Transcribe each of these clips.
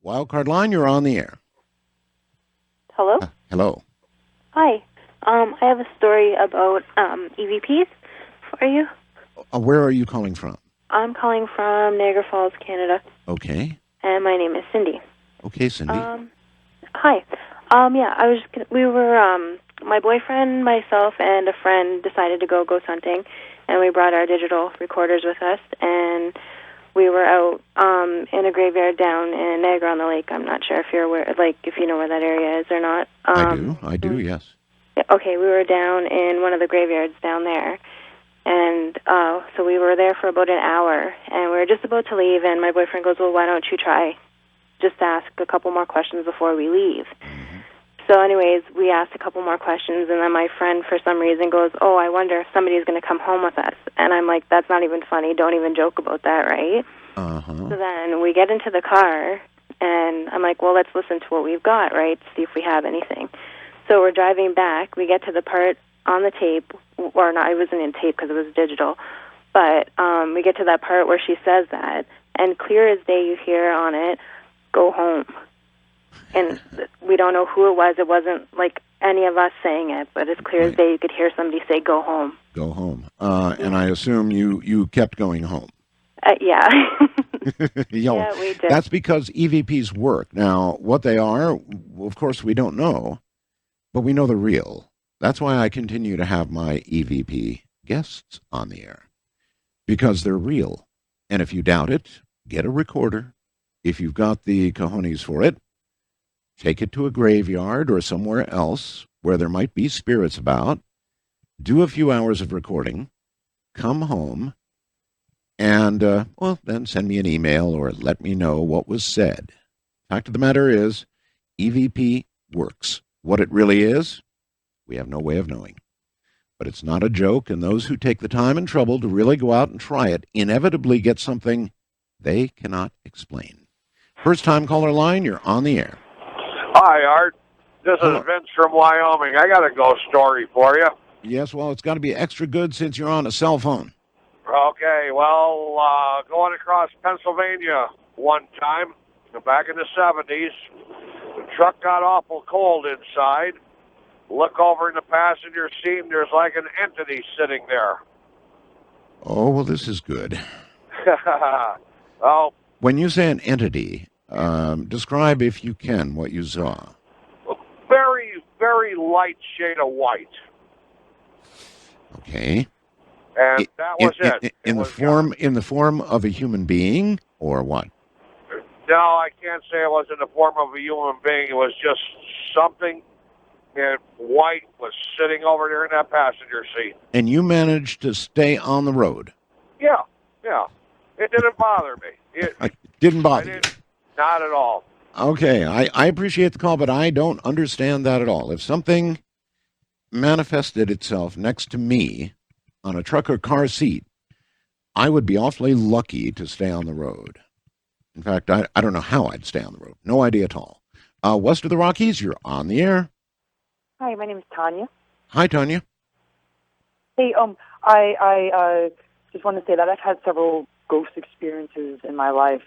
Wildcard line, you're on the air. Hello? Hello. Hi. I have a story about EVPs for you. Where are you calling from? I'm calling from Niagara Falls, Canada, Okay. and my name is Cindy. Okay, Cindy. Hi. We were, my boyfriend, myself, and a friend decided to go ghost hunting, and we brought our digital recorders with us, and we were out in a graveyard down in Niagara-on-the-Lake. I'm not sure if you're aware, if you know where that area is or not. I do, yes. Okay, we were down in one of the graveyards down there, and so we were there for about an hour, and we were just about to leave, and my boyfriend goes, well, why don't you try just ask a couple more questions before we leave? Mm-hmm. So anyways, we asked a couple more questions, and then my friend, for some reason, goes, oh, I wonder if somebody's going to come home with us. And I'm like, that's not even funny. Don't even joke about that, right? Uh-huh. So then we get into the car, and I'm like, well, let's listen to what we've got, right, see if we have anything. So we're driving back. We get to the part on the tape, or not, it wasn't in tape because it was digital, but we get to that part where she says that, and clear as day you hear on it, go home. And we don't know who it was. It wasn't like any of us saying it, but as clear as day you could hear somebody say, go home. Go home. And I assume you kept going home. Yeah. Yeah, we did. That's because EVPs work. Now, what they are, of course, we don't know, but we know they're real. That's why I continue to have my EVP guests on the air, because they're real. And if you doubt it, get a recorder. If you've got the cojones for it, take it to a graveyard or somewhere else where there might be spirits about, do a few hours of recording, come home, and, then send me an email or let me know what was said. Fact of the matter is, EVP works. What it really is, we have no way of knowing. But it's not a joke, and those who take the time and trouble to really go out and try it inevitably get something they cannot explain. First-time caller line, you're on the air. Hi, Art. This is Vince from Wyoming. I got a ghost story for you. Yes, well, it's got to be extra good since you're on a cell phone. Okay, well, going across Pennsylvania one time, back in the 70s, the truck got awful cold inside. Look over in the passenger seat, and there's like an entity sitting there. Oh, well, this is good. Well, when you say an entity, describe, if you can, what you saw. Very, very light shade of white. Okay. And that was it. In the form of a human being, or what? No, I can't say it was in the form of a human being. It was just something in white was sitting over there in that passenger seat. And you managed to stay on the road? Yeah. It didn't bother me. It didn't bother you? Not at all. Okay, I appreciate the call, but I don't understand that at all. If something manifested itself next to me on a truck or car seat, I would be awfully lucky to stay on the road. In fact, I don't know how I'd stay on the road. No idea at all. West of the Rockies, you're on the air. Hi, my name is Tanya. Hi, Tanya. Hey, I just want to say that I've had several ghost experiences in my life.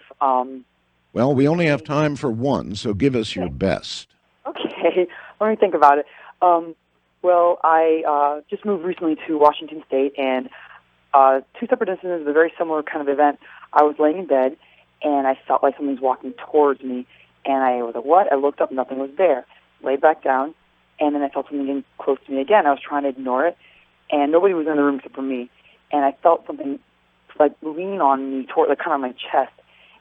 Well, we only have time for one, so give us your best. Okay, let me think about it. Well, I just moved recently to Washington State, and two separate incidents of a very similar kind of event. I was laying in bed, and I felt like something was walking towards me, and I was like, what? I looked up, nothing was there. Laid back down, and then I felt something getting close to me again. I was trying to ignore it, and nobody was in the room except for me, and I felt something like lean on me toward, like kind of on my chest,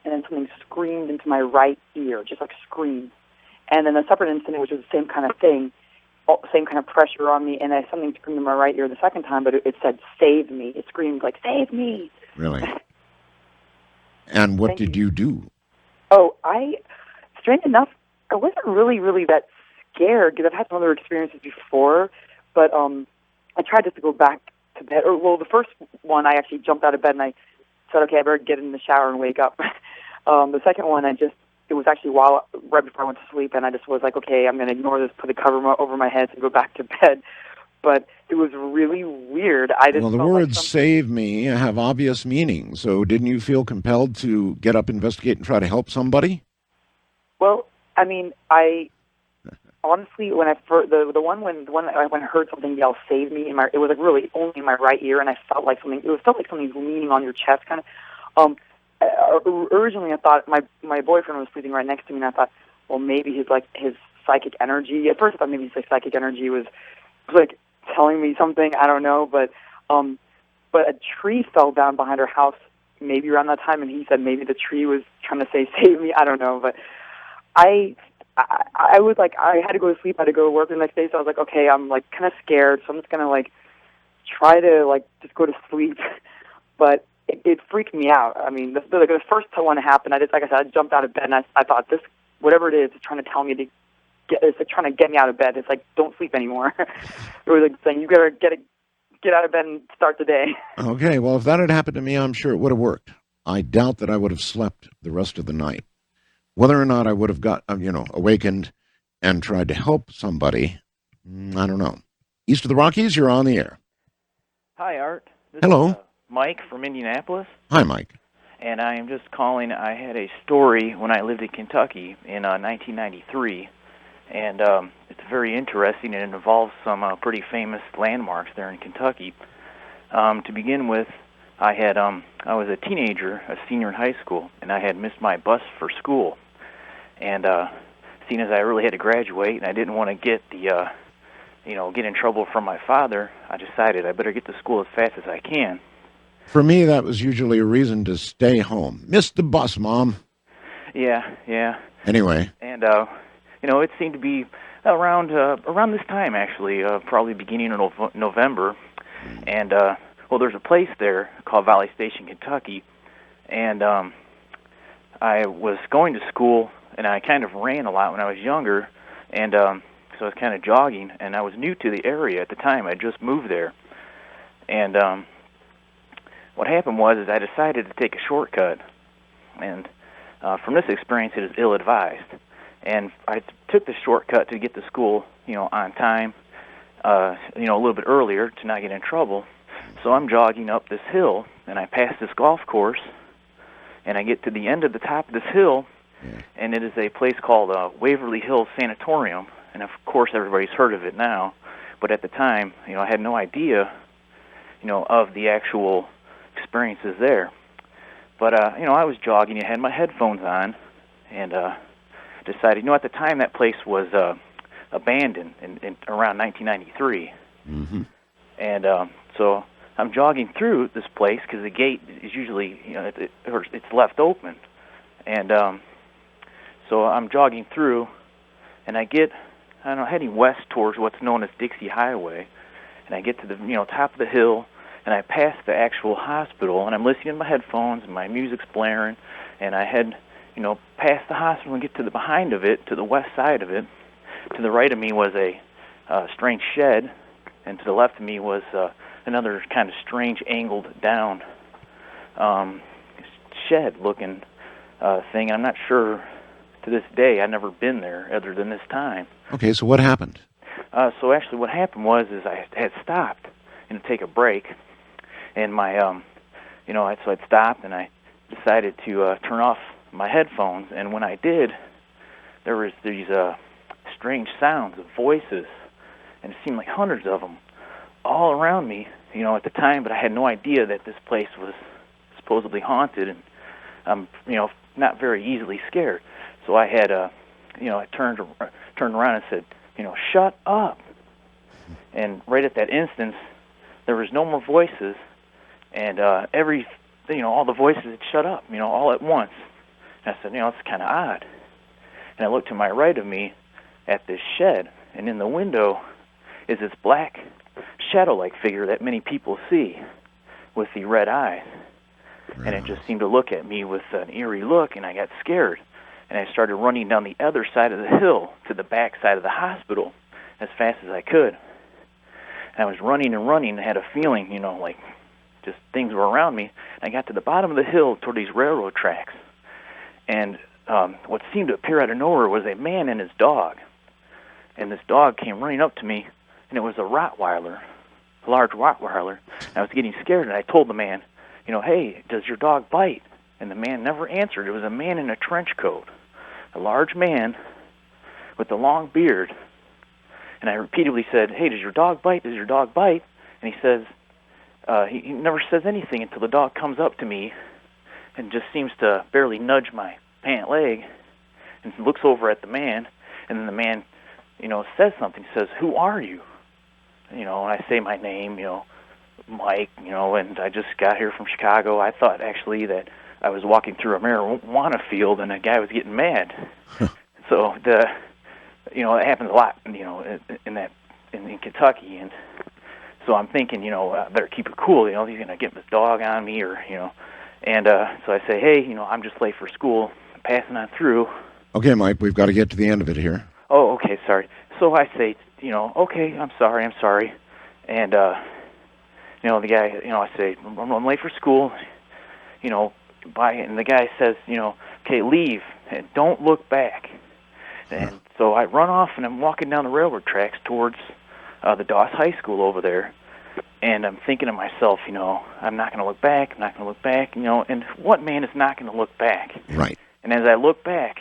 and then something screamed into my right ear, just like screamed. And then a separate incident, which was the same kind of thing, same kind of pressure on me, and then something screamed in my right ear the second time, but it said, save me. It screamed like, save me. Really? And what did you do? Oh, strange enough, I wasn't really that scared, because I've had some other experiences before, but I tried just to go back to bed. The first one, I actually jumped out of bed, and I said, okay, I better get in the shower and wake up. The second one, it was actually right before I went to sleep, and I just was like, okay, I'm going to ignore this, put the cover over my head, and go back to bed. But it was really weird. Well, the words save me have obvious meaning, so didn't you feel compelled to get up, investigate, and try to help somebody? Well, I mean, I honestly, when I first, the one when I heard something yell "Save me!" it was like really only in my right ear, and I felt like something. It felt like something was leaning on your chest, kind of. Originally, I thought my boyfriend was sleeping right next to me, and I thought, well, maybe his psychic energy. At first, I thought maybe his psychic energy was like telling me something. I don't know, but a tree fell down behind our house maybe around that time, and he said maybe the tree was trying to say "Save me." I don't know, but I was like, I had to go to sleep. I had to go to work the next day, so I was like, okay, I'm like kind of scared, so I'm just gonna like try to like just go to sleep. But it freaked me out. I mean, the first time when it happened, like I said, I jumped out of bed and I thought this, whatever it is trying to tell me to get, it's like trying to get me out of bed. It's like, don't sleep anymore. It was like saying, you gotta get out of bed and start the day. Okay, well, if that had happened to me, I'm sure it would have worked. I doubt that I would have slept the rest of the night. Whether or not I would have got, awakened and tried to help somebody, I don't know. East of the Rockies, you're on the air. Hi, Art. This Hello. is Mike from Indianapolis. Hi, Mike. And I am just calling. I had a story when I lived in Kentucky in 1993, and it's very interesting, and it involves some pretty famous landmarks there in Kentucky. To begin with, I was a teenager, a senior in high school, and I had missed my bus for school. And seeing as I really had to graduate, and I didn't want to get get in trouble from my father, I decided I better get to school as fast as I can. For me, that was usually a reason to stay home. Missed the bus, Mom. Yeah. Anyway. And it seemed to be around this time, actually, probably beginning of November. And there's a place there called Valley Station, Kentucky, and I was going to school, and I kind of ran a lot when I was younger, and so I was kind of jogging, and I was new to the area at the time. I just moved there, and what happened was I decided to take a shortcut, and from this experience, it is ill-advised. And I took the shortcut to get to school, on time, a little bit earlier to not get in trouble. So I'm jogging up this hill, and I pass this golf course, and I get to the end of the top of this hill, and it is a place called Waverly Hills Sanatorium. And, of course, everybody's heard of it now. But at the time, I had no idea, of the actual experiences there. But, I was jogging. I had my headphones on, and decided, at the time that place was abandoned in around 1993. Mm-hmm. And so I'm jogging through this place because the gate is usually, it's left open. And so I'm jogging through, and I get, heading west towards what's known as Dixie Highway. And I get to the, top of the hill, and I pass the actual hospital, and I'm listening to my headphones, and my music's blaring, and I head, past the hospital and get to the behind of it, to the west side of it. To the right of me was a strange shed, and to the left of me was another kind of strange angled down shed-looking thing. I'm not sure to this day. I've never been there other than this time. Okay, so what happened? So actually what happened was I had stopped to take a break, and my, so I'd stopped, and I decided to turn off my headphones, and when I did, there was these strange sounds of voices, and it seemed like hundreds of them all around me, at the time, but I had no idea that this place was supposedly haunted, and I'm, not very easily scared. So I had, I turned around and said, shut up. And right at that instance, there was no more voices, and all the voices had shut up, all at once. And I said, it's kind of odd. And I looked to my right of me at this shed, and in the window is this black shadow-like figure that many people see with the red eyes. And it just seemed to look at me with an eerie look, and I got scared. And I started running down the other side of the hill to the back side of the hospital as fast as I could. And I was running and running and had a feeling, like just things were around me. And I got to the bottom of the hill toward these railroad tracks. And what seemed to appear out of nowhere was a man and his dog. And this dog came running up to me, and it was a Rottweiler, a large Rottweiler. And I was getting scared, and I told the man, hey, does your dog bite? And the man never answered. It was a man in a trench coat, a large man with a long beard. And I repeatedly said, "Hey, does your dog bite? Does your dog bite?" And he says, he never says anything until the dog comes up to me and just seems to barely nudge my pant leg and looks over at the man. And then the man, says something, says, "Who are you?" And I say my name, Mike, and I just got here from Chicago. I thought actually that I was walking through a marijuana field and a guy was getting mad. So it happens a lot, in Kentucky, and so I'm thinking, I better keep it cool. He's gonna get his dog on me, and so I say, "Hey, I'm just late for school. I'm passing on through." Okay, Mike, we've got to get to the end of it here. Oh, okay, sorry. So I say, "Okay, I'm sorry," and the guy, I say, "I'm late for school," bye, and the guy says, "Okay, leave and don't look back." And so I run off, and I'm walking down the railroad tracks towards the Doss High School over there, and I'm thinking to myself, I'm not going to look back, and what man is not going to look back? Right. And as I look back,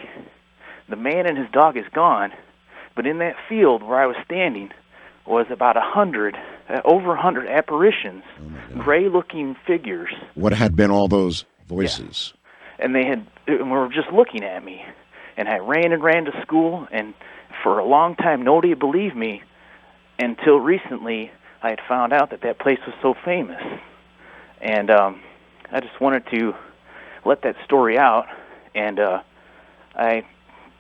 the man and his dog is gone, but in that field where I was standing was about over 100 apparitions, gray-looking figures. What had been all those voices? Yeah. And they were just looking at me. And I ran to school, and for a long time nobody believed me until recently I had found out that place was so famous. And I just wanted to let that story out, and I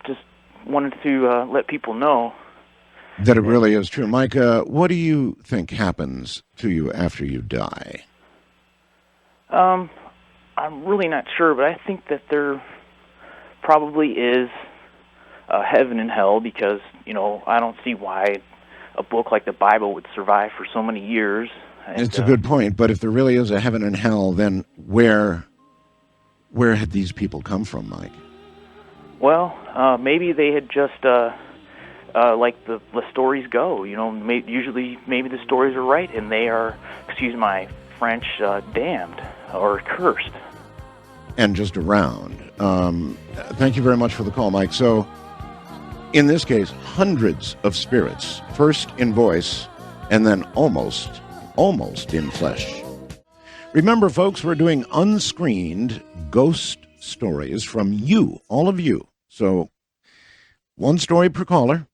just wanted to let people know that it really is true. Mike, what do you think happens to you after you die? I'm really not sure, but I think that there probably is heaven and hell, because I don't see why a book like the Bible would survive for so many years. And, it's a good point, but if there really is a heaven and hell, then where had these people come from, Mike? Well, maybe they had just like the stories go. Usually maybe the stories are right, and they are, excuse my French, damned or cursed. And just around. Thank you very much for the call, Mike. So, in this case, hundreds of spirits, first in voice, and then almost in flesh. Remember, folks, we're doing unscreened ghost stories from you, all of you. So, one story per caller.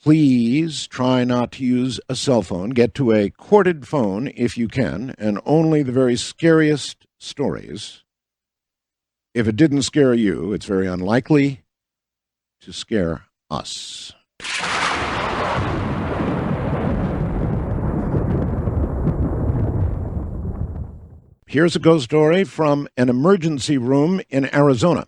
Please try not to use a cell phone. Get to a corded phone if you can, and only the very scariest stories. If it didn't scare you, it's very unlikely to scare us. Here's a ghost story from an emergency room in Arizona.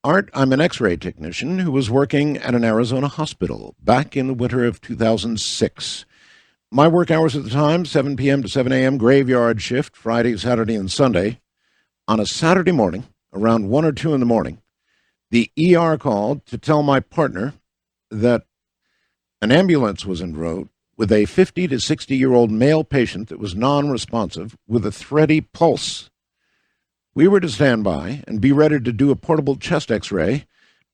Art, I'm an X-ray technician who was working at an Arizona hospital back in the winter of 2006. My work hours at the time, 7 p.m. to 7 a.m., graveyard shift, Friday, Saturday, and Sunday. On a Saturday morning, around 1 or 2 in the morning, the ER called to tell my partner that an ambulance was en route with a 50 to 60-year-old male patient that was non-responsive with a thready pulse. We were to stand by and be ready to do a portable chest X-ray,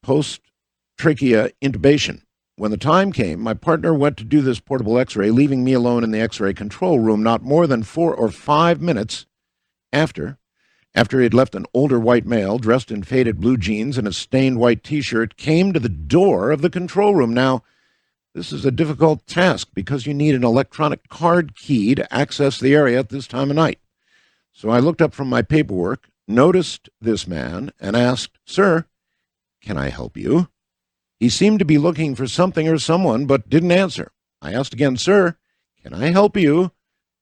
post-trachea intubation. When the time came, my partner went to do this portable X-ray, leaving me alone in the X-ray control room not more than 4 or 5 minutes after he had left. An older white male dressed in faded blue jeans and a stained white T-shirt came to the door of the control room. Now, this is a difficult task because you need an electronic card key to access the area at this time of night. So I looked up from my paperwork, noticed this man, and asked, "Sir, can I help you?" He seemed to be looking for something or someone, but didn't answer. I asked again, "Sir, can I help you?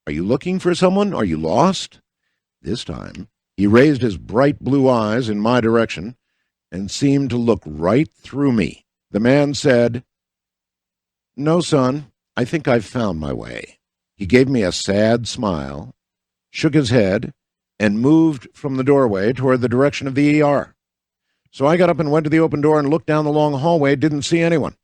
Are you looking for someone? Are you lost?" This time, he raised his bright blue eyes in my direction and seemed to look right through me. The man said, "No, son, I think I've found my way." He gave me a sad smile, shook his head, and moved from the doorway toward the direction of the ER. So I got up and went to the open door and looked down the long hallway, didn't see anyone.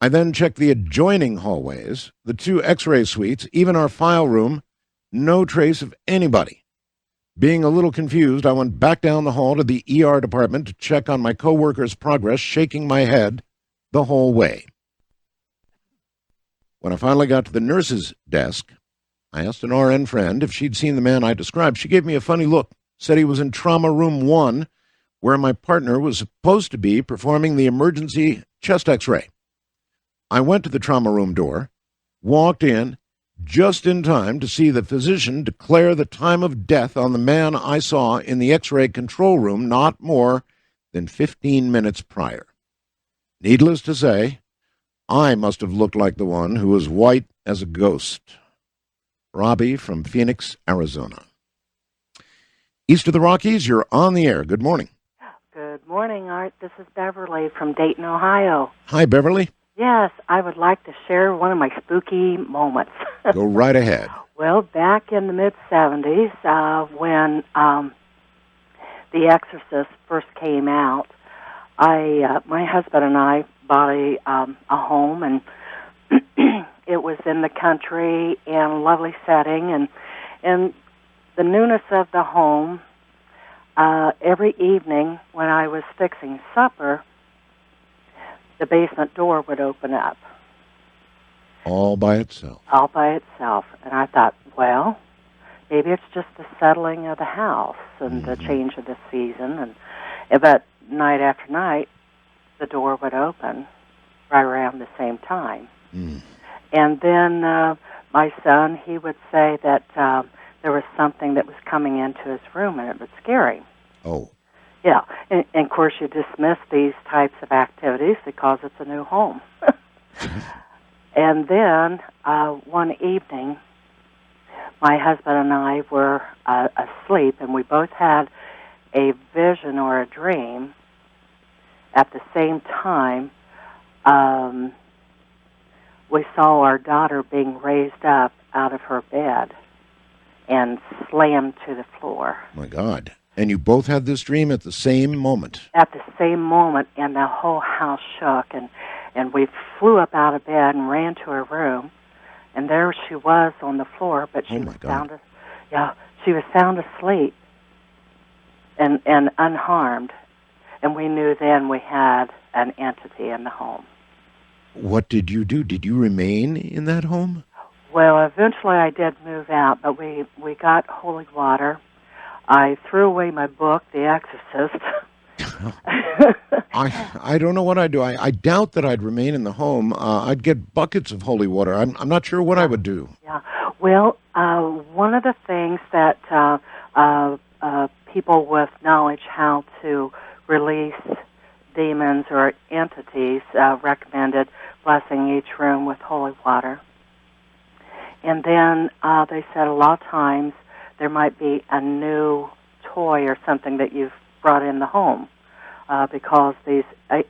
I then checked the adjoining hallways, the 2 X-ray suites, even our file room, no trace of anybody. Being a little confused, I went back down the hall to the ER department to check on my coworker's progress, shaking my head the whole way. When I finally got to the nurse's desk, I asked an RN friend if she'd seen the man I described. She gave me a funny look, said he was in trauma room 1, where my partner was supposed to be performing the emergency chest x-ray. I went to the trauma room door, walked in, just in time to see the physician declare the time of death on the man I saw in the x-ray control room not more than 15 minutes prior. Needless to say, I must have looked like the one who was white as a ghost. Robbie from Phoenix, Arizona. East of the Rockies, you're on the air. Good morning. Good morning, Art. This is Beverly from Dayton, Ohio. Hi, Beverly. Yes, I would like to share one of my spooky moments. Go right ahead. Well, back in the mid-'70s, when The Exorcist first came out, my husband and I bought a home, and it was in the country in a lovely setting, and the newness of the home, every evening when I was fixing supper, the basement door would open up. All by itself. All by itself. And I thought, well, maybe it's just the settling of the house and the change of the season. But night after night, the door would open right around the same time. Mm. And then my son, he would say that there was something that was coming into his room, and it was scary. Oh. Yeah, and of course you dismiss these types of activities because it's a new home. And then one evening, my husband and I were asleep, and we both had a vision or a dream at the same time. We saw our daughter being raised up out of her bed and slammed to the floor. My God. And you both had this dream at the same moment? At the same moment, and the whole house shook, and we flew up out of bed and ran to her room, and there she was on the floor, but she was sound asleep and unharmed, and we knew then we had an entity in the home. What did you do? Did you remain in that home? Well, eventually I did move out, but we got holy water. I threw away my book, The Exorcist. I don't know what I'd do. I doubt that I'd remain in the home. I'd get buckets of holy water. I'm not sure what I would do. Yeah. Well, one of the things that people with knowledge how to release demons or entities recommended blessing each room with holy water. And then they said a lot of times there might be a new toy or something that you've brought in the home because these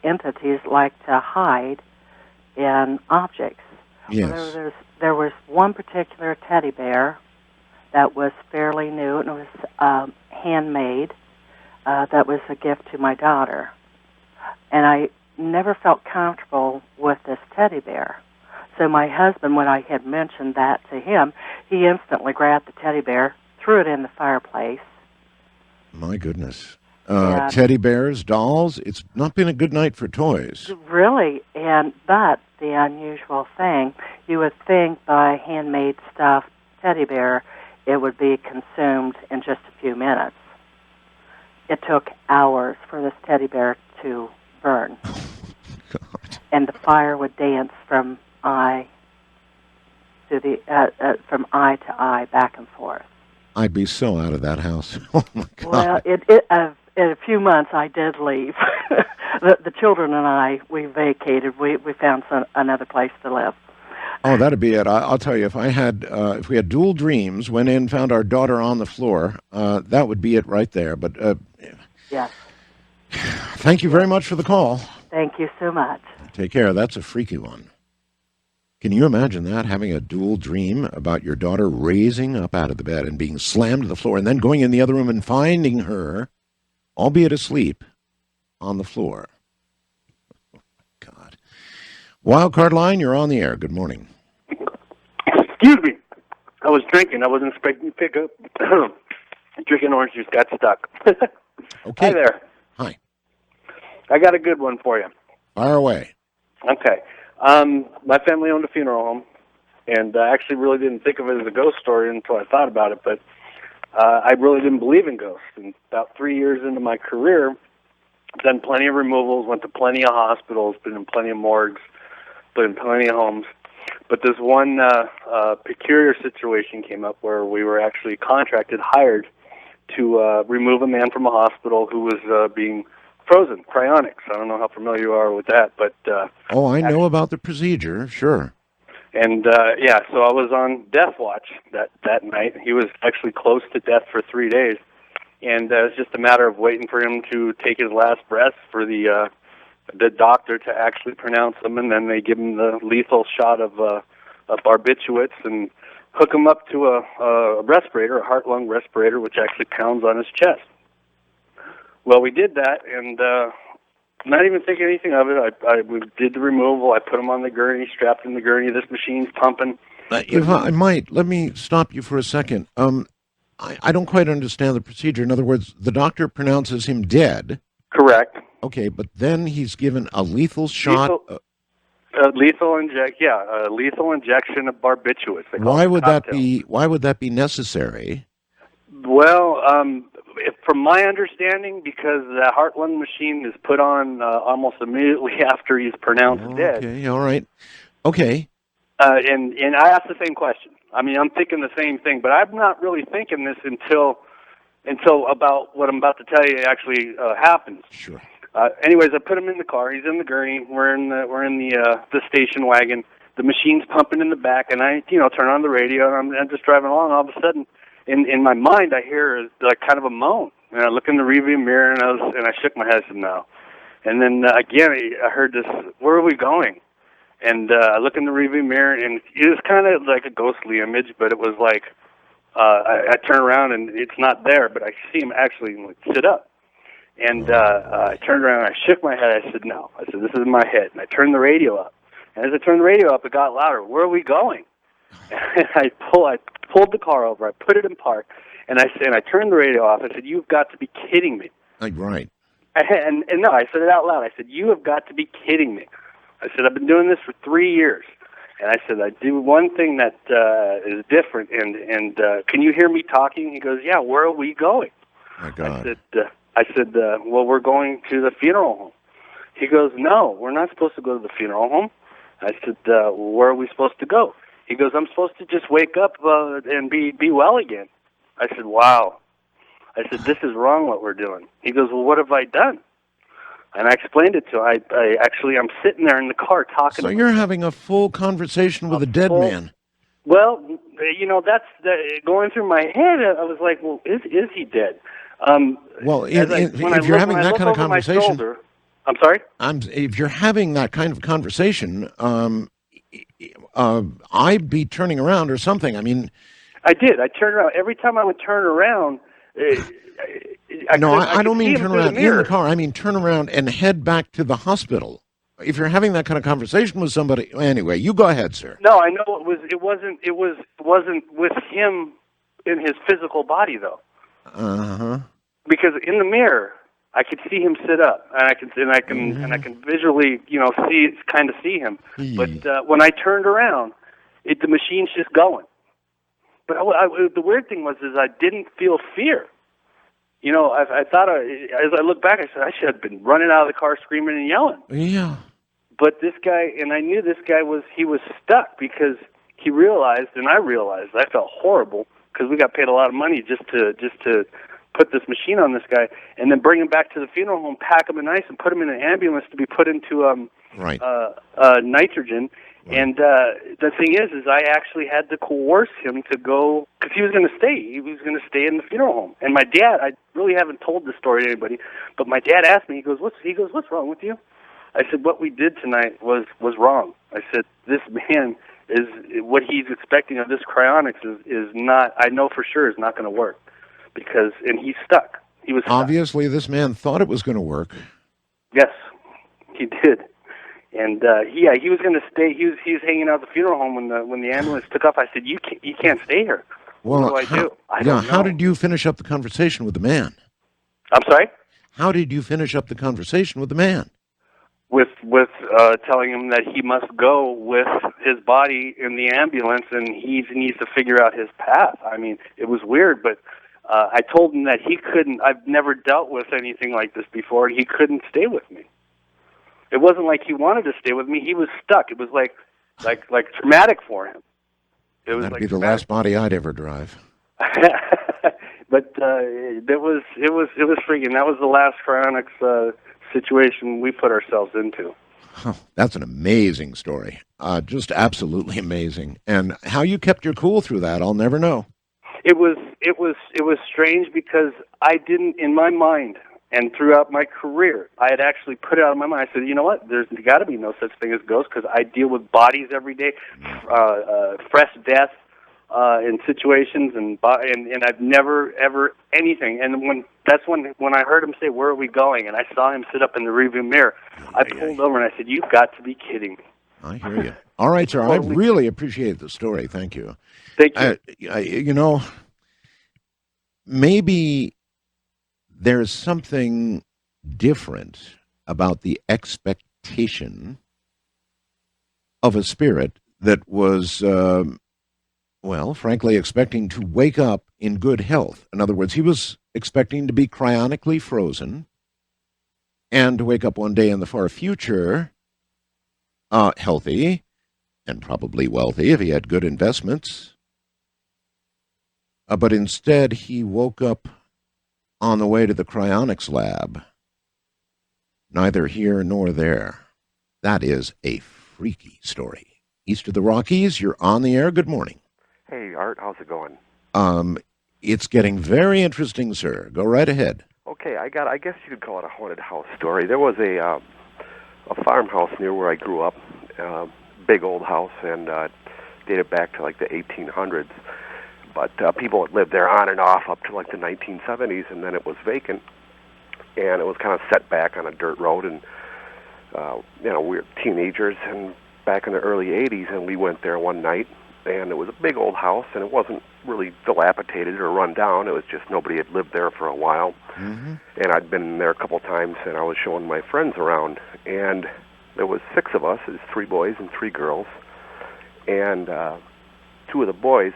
entities like to hide in objects. Yes. Well, there was one particular teddy bear that was fairly new, and it was handmade. That was a gift to my daughter. And I never felt comfortable with this teddy bear. So my husband, when I had mentioned that to him, he instantly grabbed the teddy bear, threw it in the fireplace. My goodness. Teddy bears, dolls, it's not been a good night for toys. Really, but the unusual thing, you would think by handmade stuffed teddy bear, it would be consumed in just a few minutes. It took hours for this teddy bear to burn. God. And the fire would dance from eye to eye, back and forth. I'd be so out of that house. Oh my God. Well, in a few months, I did leave. the children and I, we vacated. We found another place to live. Oh, that'd be it. I'll tell you, if we had dual dreams, went in, found our daughter on the floor, that would be it right there. But yes. Thank you very much for the call. Thank you so much. Take care. That's a freaky one. Can you imagine that, having a dual dream about your daughter raising up out of the bed and being slammed to the floor and then going in the other room and finding her, albeit asleep, on the floor? Oh, God. Wildcard line, you're on the air. Good morning. Excuse me. I was drinking. I wasn't expecting to pick up. drinking orange juice, got stuck. Okay. Hi there. Hi. I got a good one for you. Fire away. Okay. My family owned a funeral home, and I actually really didn't think of it as a ghost story until I thought about it, but I really didn't believe in ghosts. And about 3 years into my career, done plenty of removals, went to plenty of hospitals, been in plenty of morgues, been in plenty of homes. But this one peculiar situation came up where we were actually hired to remove a man from a hospital who was being frozen, cryonics. I don't know how familiar you are with that, but... I know about the procedure, sure. And, so I was on death watch that night. He was actually close to death for 3 days. And it was just a matter of waiting for him to take his last breath for the doctor to actually pronounce them, and then they give him the lethal shot of barbiturates and hook him up to a respirator, a heart-lung respirator, which actually pounds on his chest. Well, we did that, and not even thinking anything of it, we did the removal. I put him on the gurney, strapped in the gurney. This machine's pumping. If I might, let me stop you for a second. I don't quite understand the procedure. In other words, the doctor pronounces him dead. Correct. Okay, but then he's given a lethal shot. Lethal injection of barbiturates. Why would that be necessary? Well, from my understanding, because the heart-lung machine is put on almost immediately after he's pronounced dead. Okay, all right. Okay. And I asked the same question. I mean, I'm thinking the same thing, but I'm not really thinking this until about what I'm about to tell you actually happens. Sure. Anyways, I put him in the car. He's in the gurney. We're in the station wagon. The machine's pumping in the back, and I turn on the radio, and I'm just driving along. All of a sudden, in my mind, I hear like kind of a moan, and I look in the rearview mirror, and I shook my head. I said no, and then again I heard this. Where are we going? And I look in the rearview mirror, and it was kind of like a ghostly image, but it was like I turn around and it's not there, but I see him actually sit up. And I turned around and I shook my head. I said, no. I said, this is in my head. And I turned the radio up. And as I turned the radio up, it got louder. Where are we going? And I pulled the car over. I put it in park. And I turned the radio off. I said, you've got to be kidding me. Right. And no, I said it out loud. I said, you have got to be kidding me. I said, I've been doing this for 3 years. And I said, I do one thing that is different. And can you hear me talking? He goes, yeah, where are we going? My God. I said, well, we're going to the funeral home. He goes, no, we're not supposed to go to the funeral home. I said, where are we supposed to go? He goes, I'm supposed to just wake up and be well again. I said, wow. I said, this is wrong what we're doing. He goes, well, what have I done? And I explained it to him. I'm sitting there in the car talking. So you're having a full conversation with a dead man. Well, that's going through my head. I was like, well, is he dead? If you're having that kind of conversation, I'm sorry. If you're having that kind of conversation, I'd be turning around or something. I mean, I did. I turned around every time I would turn around. I don't mean turn around in the car. I mean turn around and head back to the hospital. If you're having that kind of conversation with somebody, anyway, you go ahead, sir. No, I know it wasn't with him in his physical body though. Because in the mirror, I could see him sit up, and I can visually, see him. But when I turned around, the machine's just going. But the weird thing was I didn't feel fear. I thought as I look back, I said I should have been running out of the car, screaming and yelling. Yeah. But this guy, and I knew this guy was stuck because he realized, and I realized, I felt horrible because we got paid a lot of money just to put this machine on this guy, and then bring him back to the funeral home, pack him in ice, and put him in an ambulance to be put into nitrogen. Right. And the thing is I actually had to coerce him to go because he was going to stay. He was going to stay in the funeral home. And my dad, I really haven't told this story to anybody, but my dad asked me. He goes, "What's wrong with you?" I said, "What we did tonight was wrong." I said, "This man is what he's expecting of this cryonics is not. I know for sure is not going to work." And he's stuck. He was stuck. Obviously, this man thought it was going to work. Yes, he did, and he was going to stay. He was hanging out at the funeral home when the ambulance took off. I said, "You can't stay here." Well, what do I do? I yeah, don't know. how did you finish up the conversation with the man? I'm sorry? How did you finish up the conversation with the man? With telling him that he must go with his body in the ambulance, and he needs to figure out his path. I mean, it was weird, but I told him that he couldn't. I've never dealt with anything like this before, and he couldn't stay with me. It wasn't like he wanted to stay with me. He was stuck. It was like traumatic for him. It was That'd like be the last body I'd ever drive. But it was freaking. That was the last cryonics situation we put ourselves into. Oh, that's an amazing story. Just absolutely amazing. And how you kept your cool through that, I'll never know. It was strange because I didn't, in my mind, and throughout my career, I had actually put it out of my mind. I said, you know what? There's got to be no such thing as ghosts because I deal with bodies every day, fresh death in situations, and I've never ever anything. And when I heard him say, "Where are we going?" and I saw him sit up in the rearview mirror, I pulled over and I said, "You've got to be kidding me." I hear you. All right, sir. I really appreciate the story. Thank you. Thank you. You know, maybe there's something different about the expectation of a spirit that was, frankly, expecting to wake up in good health. In other words, he was expecting to be cryonically frozen and to wake up one day in the far future healthy and probably wealthy if he had good investments. But instead, he woke up on the way to the cryonics lab, neither here nor there. That is a freaky story. East of the Rockies, you're on the air. Good morning. Hey, Art, how's it going? It's getting very interesting, sir. Go right ahead. Okay, I guess you could call it a haunted house story. There was a farmhouse near where I grew up, big old house, and dated back to like the 1800s. But people had lived there on and off up to like the 1970s, and then it was vacant, and it was kind of set back on a dirt road, and we were teenagers and back in the early 80s, and we went there one night, and it was a big old house, and it wasn't really dilapidated or run down. It was just nobody had lived there for a while. Mm-hmm. And I'd been there a couple times, and I was showing my friends around, and there was 6 of us. There's 3 boys and 3 girls, and 2 of the boys,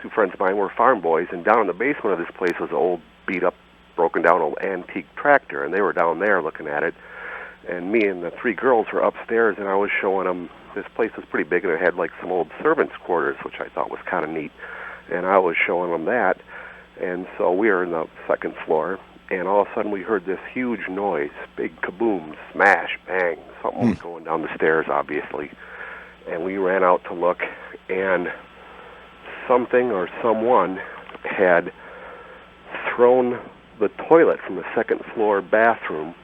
2 friends of mine, were farm boys, and down in the basement of this place was an old beat-up, broken-down old antique tractor, and they were down there looking at it. And me and the 3 girls were upstairs, and I was showing them. This place was pretty big, and it had like some old servants' quarters, which I thought was kind of neat. And I was showing them that. And so we were in the 2nd floor, and all of a sudden we heard this huge noise, big kaboom, smash, bang. Something was going down the stairs, obviously. And we ran out to look, and something or someone had thrown the toilet from the 2nd floor bathroom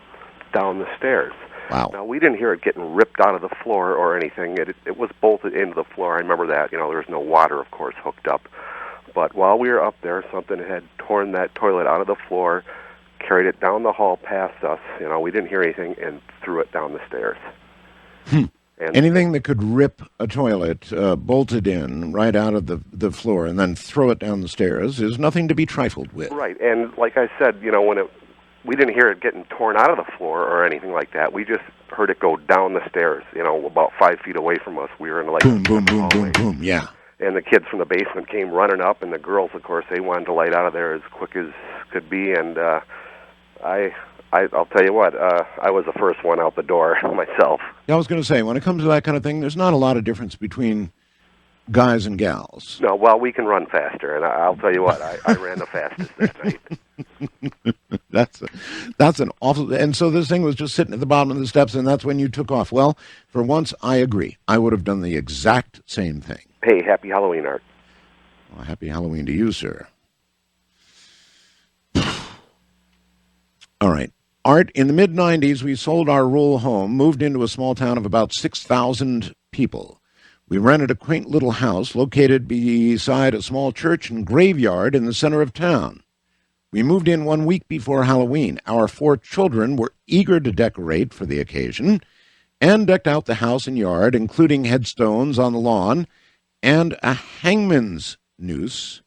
down the stairs. Wow. Now, we didn't hear it getting ripped out of the floor or anything. It was bolted into the floor. I remember that. There was no water, of course, hooked up. But while we were up there, something had torn that toilet out of the floor, carried it down the hall past us. We didn't hear anything, and threw it down the stairs. And anything that could rip a toilet bolted in right out of the floor and then throw it down the stairs is nothing to be trifled with. Right, and like I said, we didn't hear it getting torn out of the floor or anything like that. We just heard it go down the stairs, about 5 feet away from us. We were in like boom, boom, boom, boom, boom, yeah. And the kids from the basement came running up, and the girls, of course, they wanted to light out of there as quick as could be. And I'll tell you what, I was the first one out the door myself. Yeah, I was going to say, when it comes to that kind of thing, there's not a lot of difference between guys and gals. No, well, we can run faster, and I'll tell you what, I ran the fastest that night. That's an awful... And so this thing was just sitting at the bottom of the steps, and that's when you took off. Well, for once, I agree. I would have done the exact same thing. Hey, happy Halloween, Art. Well, happy Halloween to you, sir. All right. Art, in the mid-'90s, we sold our rural home, moved into a small town of about 6,000 people. We rented a quaint little house located beside a small church and graveyard in the center of town. We moved in 1 week before Halloween. Our 4 children were eager to decorate for the occasion and decked out the house and yard, including headstones on the lawn and a hangman's noose,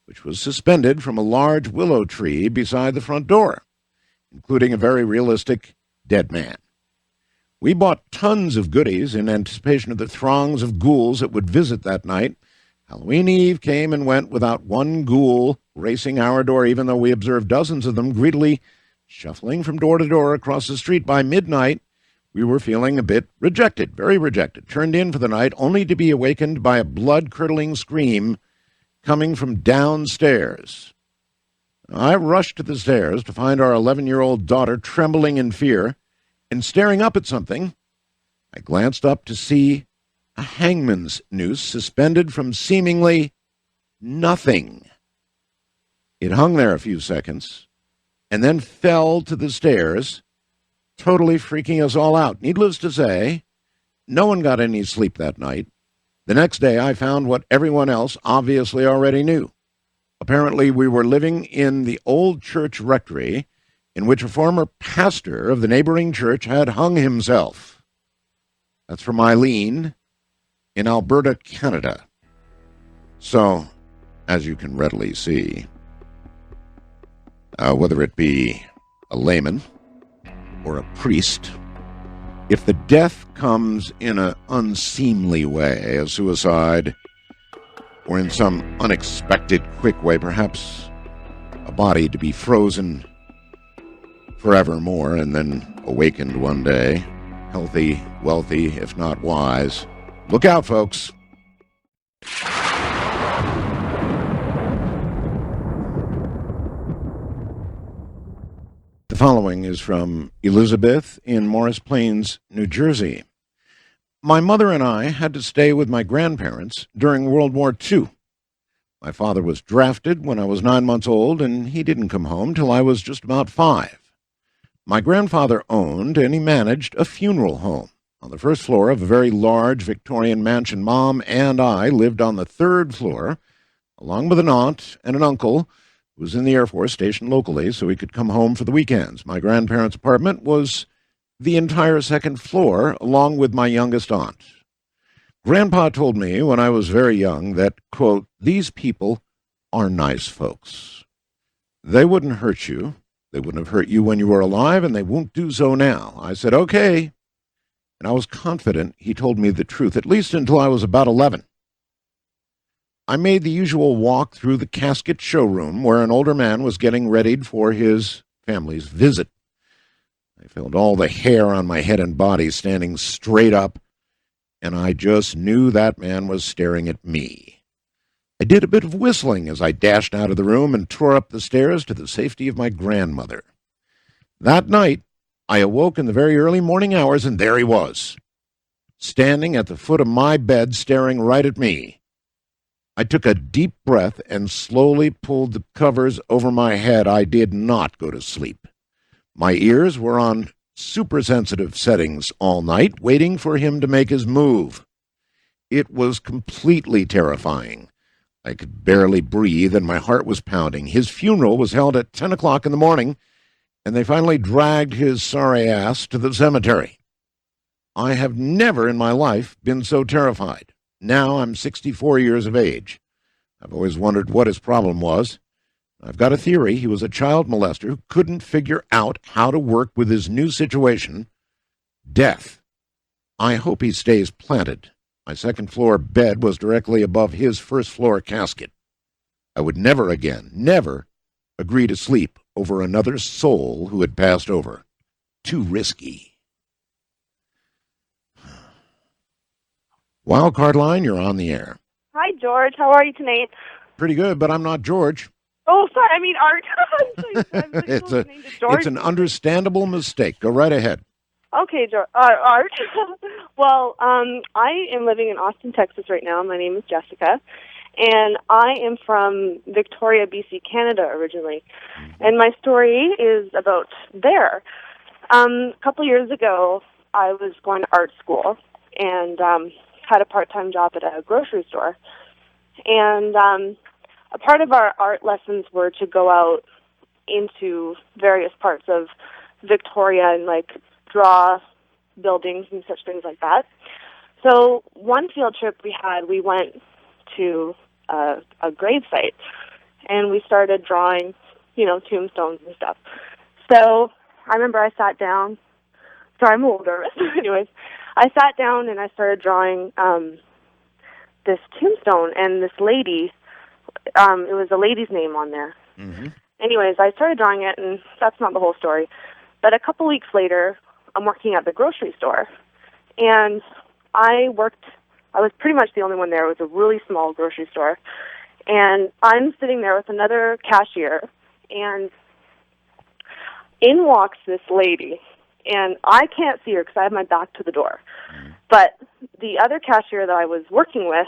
which was suspended from a large willow tree beside the front door, including a very realistic dead man. We bought tons of goodies in anticipation of the throngs of ghouls that would visit that night. Halloween Eve came and went without one ghoul racing our door, even though we observed dozens of them greedily shuffling from door to door across the street. By midnight, we were feeling a bit rejected, very rejected, turned in for the night, only to be awakened by a blood-curdling scream coming from downstairs. I rushed to the stairs to find our 11-year-old daughter trembling in fear and staring up at something. I glanced up to see a hangman's noose suspended from seemingly nothing. It hung there a few seconds and then fell to the stairs, totally freaking us all out. Needless to say, no one got any sleep that night. The next day, I found what everyone else obviously already knew. Apparently, we were living in the old church rectory in which a former pastor of the neighboring church had hung himself. That's from Eileen in Alberta, Canada. So, as you can readily see, whether it be a layman or a priest, if the death comes in an unseemly way, a suicide, or in some unexpected, quick way, perhaps a body to be frozen forevermore and then awakened one day, healthy, wealthy, if not wise, look out, folks. The following is from Elizabeth in Morris Plains, New Jersey. My mother and I had to stay with my grandparents during World War II. My father was drafted when I was 9 months old, and he didn't come home till I was just about 5. My grandfather owned and he managed a funeral home on the first floor of a very large Victorian mansion. Mom and I lived on the 3rd floor, along with an aunt and an uncle who was in the Air Force stationed locally so he could come home for the weekends. My grandparents' apartment was the entire 2nd floor, along with my youngest aunt. Grandpa told me when I was very young that, quote, these people are nice folks. They wouldn't hurt you. They wouldn't have hurt you when you were alive, and they won't do so now. I said, okay. And I was confident he told me the truth, at least until I was about 11. I made the usual walk through the casket showroom where an older man was getting readied for his family's visit. I felt all the hair on my head and body standing straight up, and I just knew that man was staring at me. I did a bit of whistling as I dashed out of the room and tore up the stairs to the safety of my grandmother. That night, I awoke in the very early morning hours, and there he was, standing at the foot of my bed, staring right at me. I took a deep breath and slowly pulled the covers over my head. I did not go to sleep. My ears were on super-sensitive settings all night, waiting for him to make his move. It was completely terrifying. I could barely breathe, and my heart was pounding. His funeral was held at 10 o'clock in the morning, and they finally dragged his sorry ass to the cemetery. I have never in my life been so terrified. Now I'm 64 years of age. I've always wondered what his problem was. I've got a theory. He was a child molester who couldn't figure out how to work with his new situation, death. I hope he stays planted. My 2nd floor bed was directly above his 1st floor casket. I would never again, never agree to sleep over another soul who had passed over. Too risky. Wildcard Line, you're on the air. Hi, George. How are you tonight? Pretty good, but I'm not George. Oh, sorry. I mean, Art. It's an understandable mistake. Go right ahead. Okay, George. Art. Well, I am living in Austin, Texas right now. My name is Jessica, and I am from Victoria, BC, Canada originally. And my story is about there. A couple years ago, I was going to art school and had a part-time job at a grocery store. And a part of our art lessons were to go out into various parts of Victoria and, like, draw buildings and such things like that. So one field trip we had, we went to a grave site, and we started drawing, tombstones and stuff. So I remember I sat down. Sorry, I'm a little nervous. Anyways, I sat down and I started drawing this tombstone, and this lady, it was a lady's name on there. Mm-hmm. Anyways, I started drawing it, and that's not the whole story. But a couple weeks later, I'm working at the grocery store, and I was pretty much the only one there. It was a really small grocery store, and I'm sitting there with another cashier, and in walks this lady, and I can't see her because I have my back to the door. But the other cashier that I was working with,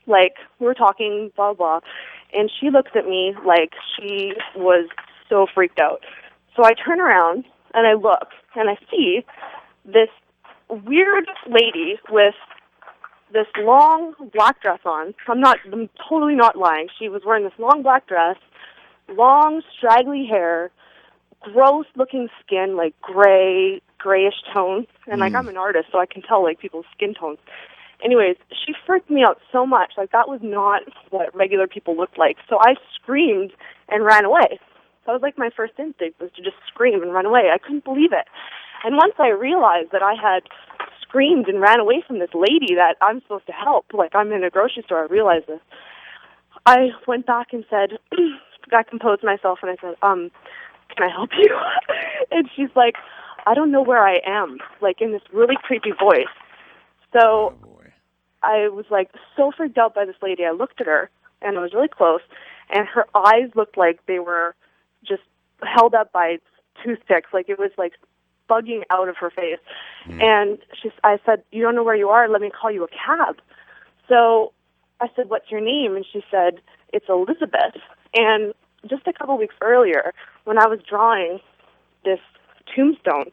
we were talking, blah, blah, and she looks at me like she was so freaked out. So I turn around, and I look, and I see this weird lady with this long black dress on. I'm totally not lying. She was wearing this long black dress, long, straggly hair, gross-looking skin, grayish tone. And, I'm an artist, so I can tell, people's skin tones. Anyways, she freaked me out so much. That was not what regular people looked like. So I screamed and ran away. That was, my first instinct, was to just scream and run away. I couldn't believe it. And once I realized that I had screamed and ran away from this lady that I'm supposed to help, I'm in a grocery store, I realized this. I went back and said, I composed myself, and I said, can I help you? And she's like, I don't know where I am, in this really creepy voice. So I was, so freaked out by this lady. I looked at her, and I was really close, and her eyes looked like they were just held up by toothpicks. It was, bugging out of her face. And I said, you don't know where you are? Let me call you a cab. So I said, what's your name? And she said, it's Elizabeth. And just a couple weeks earlier, when I was drawing this tombstone,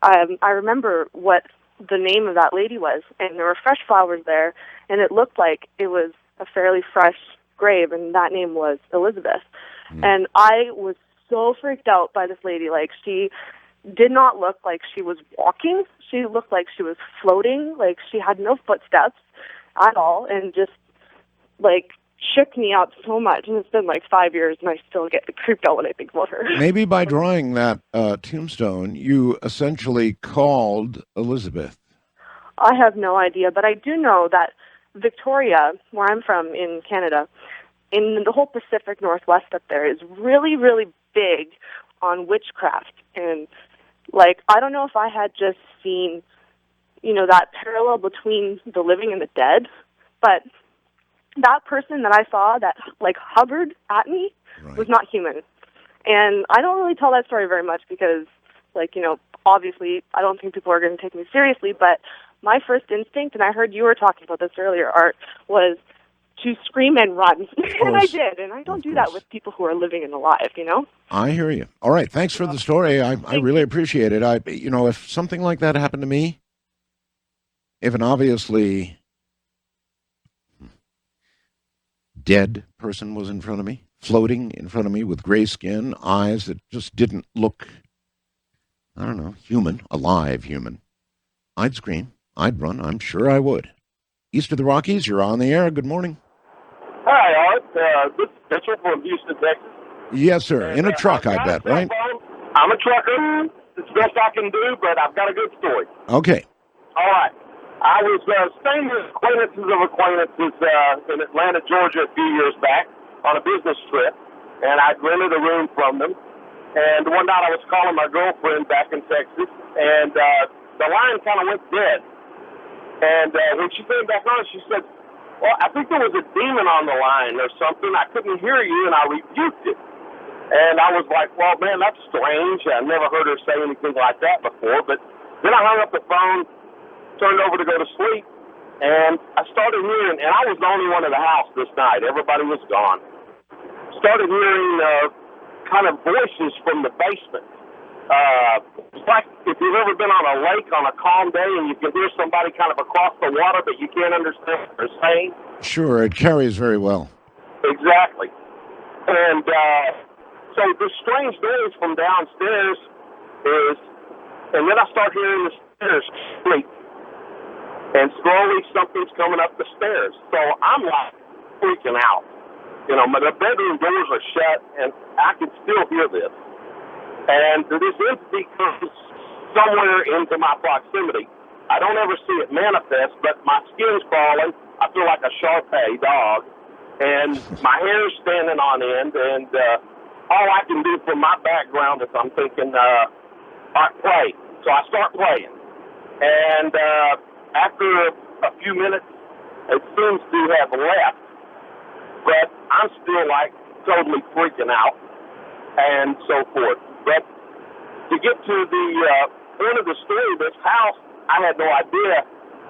I remember what the name of that lady was, and there were fresh flowers there, and it looked like it was a fairly fresh grave, and that name was Elizabeth. And I was so freaked out by this lady. She did not look like she was walking. She looked like she was floating. She had no footsteps at all, and just, shook me up so much. And it's been 5 years, and I still get creeped out when I think about her. Maybe by drawing that tombstone, you essentially called Elizabeth. I have no idea, but I do know that Victoria, where I'm from in Canada, in the whole Pacific Northwest up there, is really, really big on witchcraft. And, I don't know if I had just seen, that parallel between the living and the dead, but that person that I saw that, hovered at me was not human. And I don't really tell that story very much because, obviously I don't think people are going to take me seriously, but my first instinct, and I heard you were talking about this earlier, Art, was to scream and run. And I did, and I don't do that with people who are living and alive, I hear you. All right, thanks for the story. I really appreciate it. If something like that happened to me, if an obviously dead person was in front of me, floating in front of me with gray skin, eyes that just didn't look, human, alive human, I'd scream, I'd run, I'm sure I would. East of the Rockies, you're on the air. Good morning. Hi, Art. This is Mitchell from Houston, Texas. Yes, sir. In a truck, I bet, right? I'm a trucker. It's the best I can do, but I've got a good story. Okay. All right. I was staying with acquaintances in Atlanta, Georgia a few years back on a business trip, and I'd rented a room from them. And one night I was calling my girlfriend back in Texas, and the line kind of went dead. And when she came back on, she said, well, I think there was a demon on the line or something. I couldn't hear you, and I rebuked it. And I was like, well, man, that's strange. I never heard her say anything like that before. But then I hung up the phone, turned over to go to sleep, and I started hearing, and I was the only one in the house this night. Everybody was gone. Started hearing kind of voices from the basement. It's like if you've ever been on a lake on a calm day and you can hear somebody kind of across the water, but you can't understand what they're saying. Sure, it carries very well. Exactly. And so the strange noise from downstairs is, and then I start hearing the stairs creak. And slowly something's coming up the stairs. So I'm like, freaking out. You know, the bedroom doors are shut, and I can still hear this. And this entity comes somewhere into my proximity. I don't ever see it manifest, but my skin's crawling. I feel like a Shar-Pei dog, and my hair's standing on end, and all I can do from my background is I'm thinking, all right, play. So I start playing. And after a few minutes, it seems to have left, but I'm still, like, totally freaking out and so forth. But to get to the point of the story, this house, I had no idea,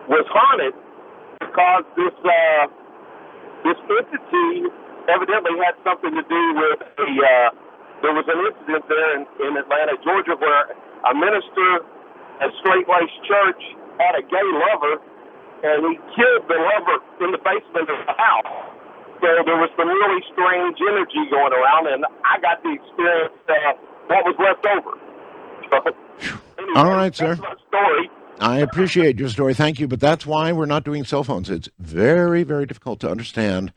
was haunted because this entity evidently had something to do with there was an incident there in Atlanta, Georgia, where a minister at Straight Laced Church had a gay lover, and he killed the lover in the basement of the house. So there was some really strange energy going around, and I got to experience what was left over. So, anyway, all right, sir. That's my story. I appreciate your story. Thank you. But that's why we're not doing cell phones. It's very, very difficult to understand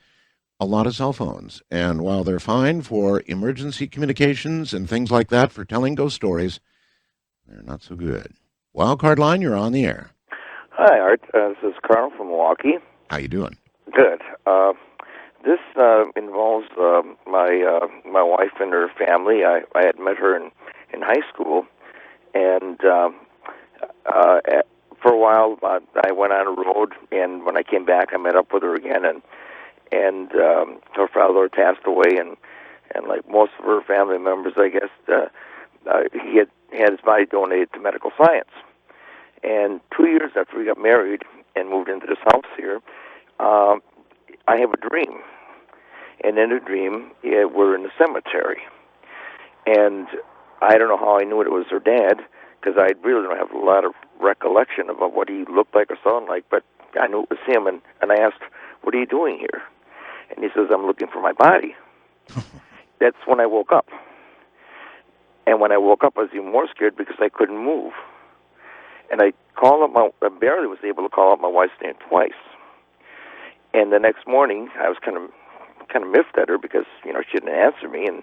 a lot of cell phones. And while they're fine for emergency communications and things like that, for telling ghost stories, they're not so good. Wildcard Line, you're on the air. Hi, Art. This is Carl from Milwaukee. How you doing? Good. This involves my wife and her family. I had met her in high school, and for a while I went on a road, and when I came back, I met up with her again, and her father passed away, and like most of her family members, I guess, he had his body donated to medical science. And 2 years after we got married and moved into this house here, I have a dream. And in the dream, we're in the cemetery. And I don't know how I knew it was her dad, because I really don't have a lot of recollection about what he looked like or sounded like, but I knew it was him. And I asked, "What are you doing here?" And he says, "I'm looking for my body." That's when I woke up. And when I woke up, I was even more scared because I couldn't move. And I barely was able to call out my wife's name twice. And the next morning, I was kind of miffed at her because, she didn't answer me. And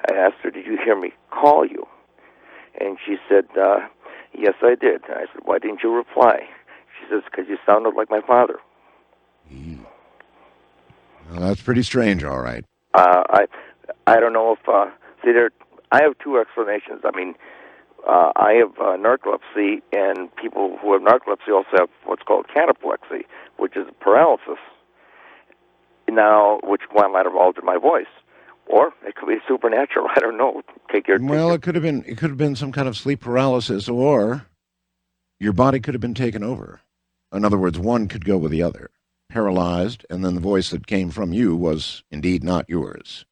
I asked her, "Did you hear me call you?" And she said, "Yes, I did." And I said, "Why didn't you reply?" She says, "Because you sounded like my father." Well, that's pretty strange, all right. I don't know if... I have two explanations. I mean, I have narcolepsy, and people who have narcolepsy also have what's called cataplexy, which is paralysis. Now, which one might have altered my voice, or it could be supernatural. I don't know. It could have been some kind of sleep paralysis, or your body could have been taken over. In other words, one could go with the other, paralyzed, and then the voice that came from you was indeed not yours.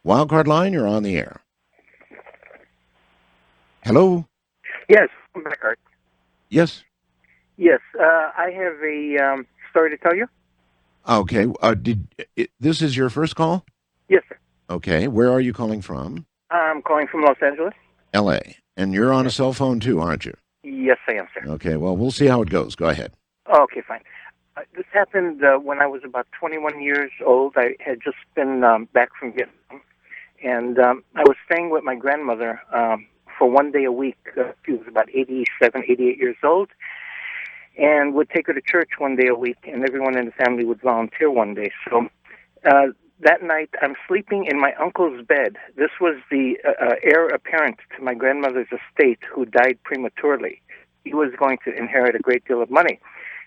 Wildcard Line, you're on the air. Hello? Yes, I'm back, Art. Yes? Yes, I have a story to tell you. Okay. This is your first call? Yes, sir. Okay. Where are you calling from? I'm calling from Los Angeles. L.A. And you're on a cell phone too, aren't you? Yes, I am, sir. Okay. Well, we'll see how it goes. Go ahead. Okay, fine. This happened when I was about 21 years old. I had just been back from Vietnam, and I was staying with my grandmother for 1 day a week. She was about 87, 88 years old, and would take her to church 1 day a week, and everyone in the family would volunteer one day. So that night, I'm sleeping in my uncle's bed. This was the heir apparent to my grandmother's estate who died prematurely. He was going to inherit a great deal of money,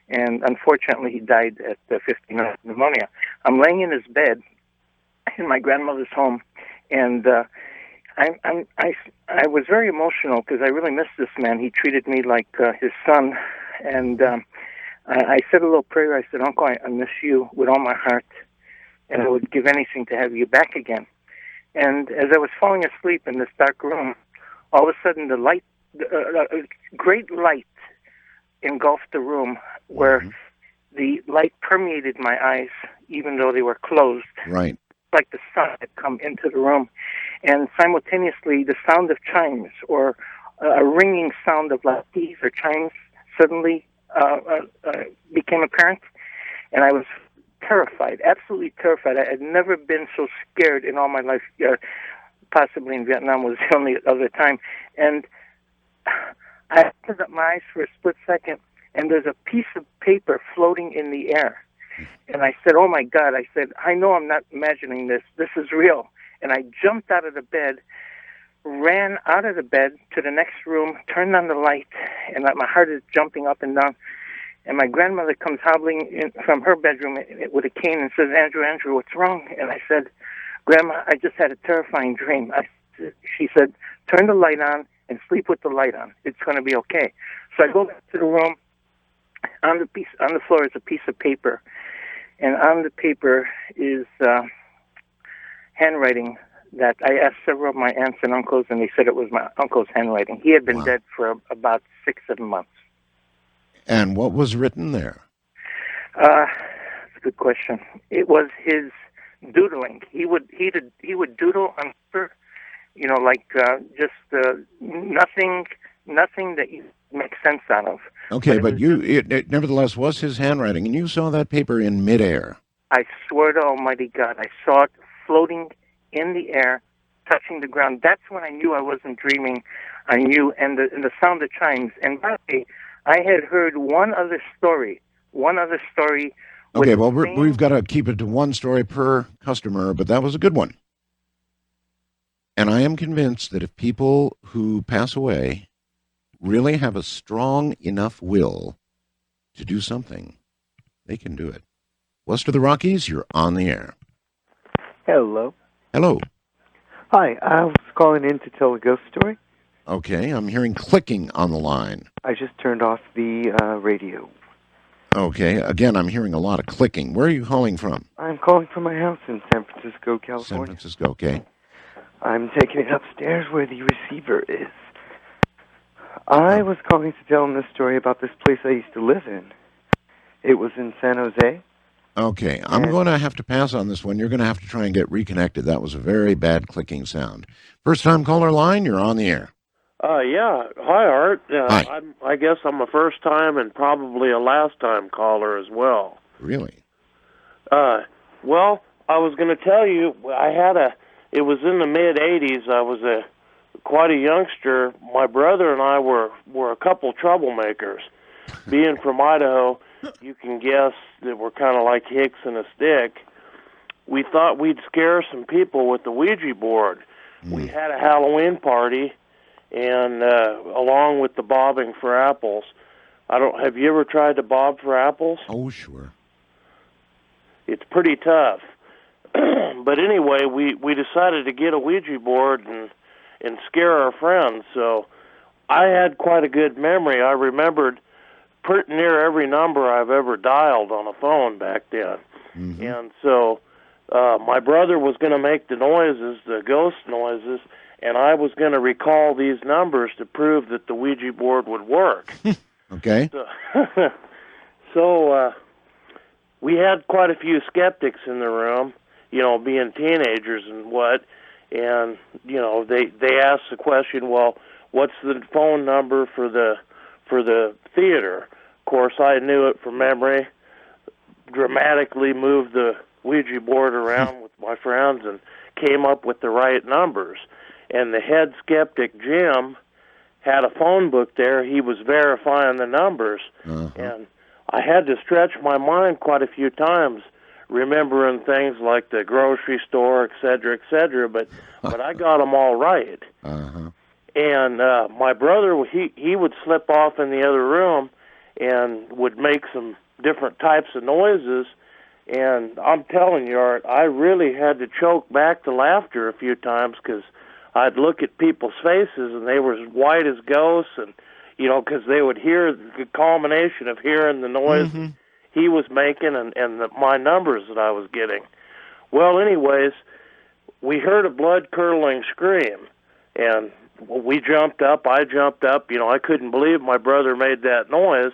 and unfortunately, he died at 15 of pneumonia. I'm laying in his bed in my grandmother's home, and I was very emotional because I really missed this man. He treated me like his son, and I said a little prayer. I said, "Uncle, I miss you with all my heart, and I would give anything to have you back again." And as I was falling asleep in this dark room, all of a sudden the light, great light, engulfed the room where the light permeated my eyes, even though they were closed. Right. Like the sun had come into the room, and simultaneously the sound of chimes or a ringing sound of lattes or chimes suddenly became apparent, and I was terrified, absolutely terrified. I had never been so scared in all my life. Possibly in Vietnam was the only other time. And I opened up my eyes for a split second, and there's a piece of paper floating in the air. And I said, oh, my God. I said, I know I'm not imagining this. This is real. And I jumped out of the bed, ran out of the bed to the next room, turned on the light, and my heart is jumping up and down. And my grandmother comes hobbling in from her bedroom with a cane and says, Andrew, what's wrong? And I said, Grandma, I just had a terrifying dream. She said, turn the light on and sleep with the light on. It's going to be okay. So I go back to the room. On the floor is a piece of paper, and on the paper is handwriting that I asked several of my aunts and uncles, and they said it was my uncle's handwriting. He had been dead for about 6-7 months. And what was written there? That's a good question. It was his doodling. He would doodle on paper, nothing that you make sense out of. Okay, but it nevertheless was his handwriting, and you saw that paper in midair. I swear to Almighty God, I saw it floating in the air, touching the ground. That's when I knew I wasn't dreaming. I knew, and the sound of chimes. And by the way, I had heard one other story. Okay, well, we've got to keep it to one story per customer, but that was a good one. And I am convinced that if people who pass away really have a strong enough will to do something, they can do it. West of the Rockies, you're on the air. Hello. Hello. Hi, I was calling in to tell a ghost story. Okay, I'm hearing clicking on the line. I just turned off the radio. Okay, again, I'm hearing a lot of clicking. Where are you calling from? I'm calling from my house in San Francisco, California. San Francisco, okay. I'm taking it upstairs where the receiver is. I was calling to tell him this story about this place I used to live in. It was in San Jose. Okay, I'm going to have to pass on this one. You're going to have to try and get reconnected. That was a very bad clicking sound. First-time caller line, you're on the air. Yeah. Hi, Art. Hi. I guess I'm a first-time and probably a last-time caller as well. Really? Well, I was going to tell you, it was in the mid-'80s. I was quite a youngster. My brother and I were a couple troublemakers. Being from Idaho, you can guess that we're kind of like Hicks and a stick. We thought we'd scare some people with the Ouija board. We had a Halloween party, and along with the bobbing for apples. Have you ever tried to bob for apples? Oh, sure. It's pretty tough. But anyway, we decided to get a Ouija board and scare our friends. So I had quite a good memory. I remembered pretty near every number I've ever dialed on a phone back then. Mm-hmm. And so my brother was going to make the noises, the ghost noises, and I was going to recall these numbers to prove that the Ouija board would work. Okay. So we had quite a few skeptics in the room, being teenagers and what, and, they asked the question, well, what's the phone number for the theater? Of course, I knew it from memory, dramatically moved the Ouija board around with my friends and came up with the right numbers. And the head skeptic, Jim, had a phone book there. He was verifying the numbers. Uh-huh. And I had to stretch my mind quite a few times, remembering things like the grocery store, et cetera, but I got them all right. Uh-huh. And my brother, he would slip off in the other room and would make some different types of noises. And I'm telling you, Art, I really had to choke back the laughter a few times because I'd look at people's faces and they were as white as ghosts, and because they would hear the culmination of hearing the noise he was making and my numbers that I was getting. Well, anyways, we heard a blood-curdling scream, and we jumped up. I jumped up. I couldn't believe my brother made that noise.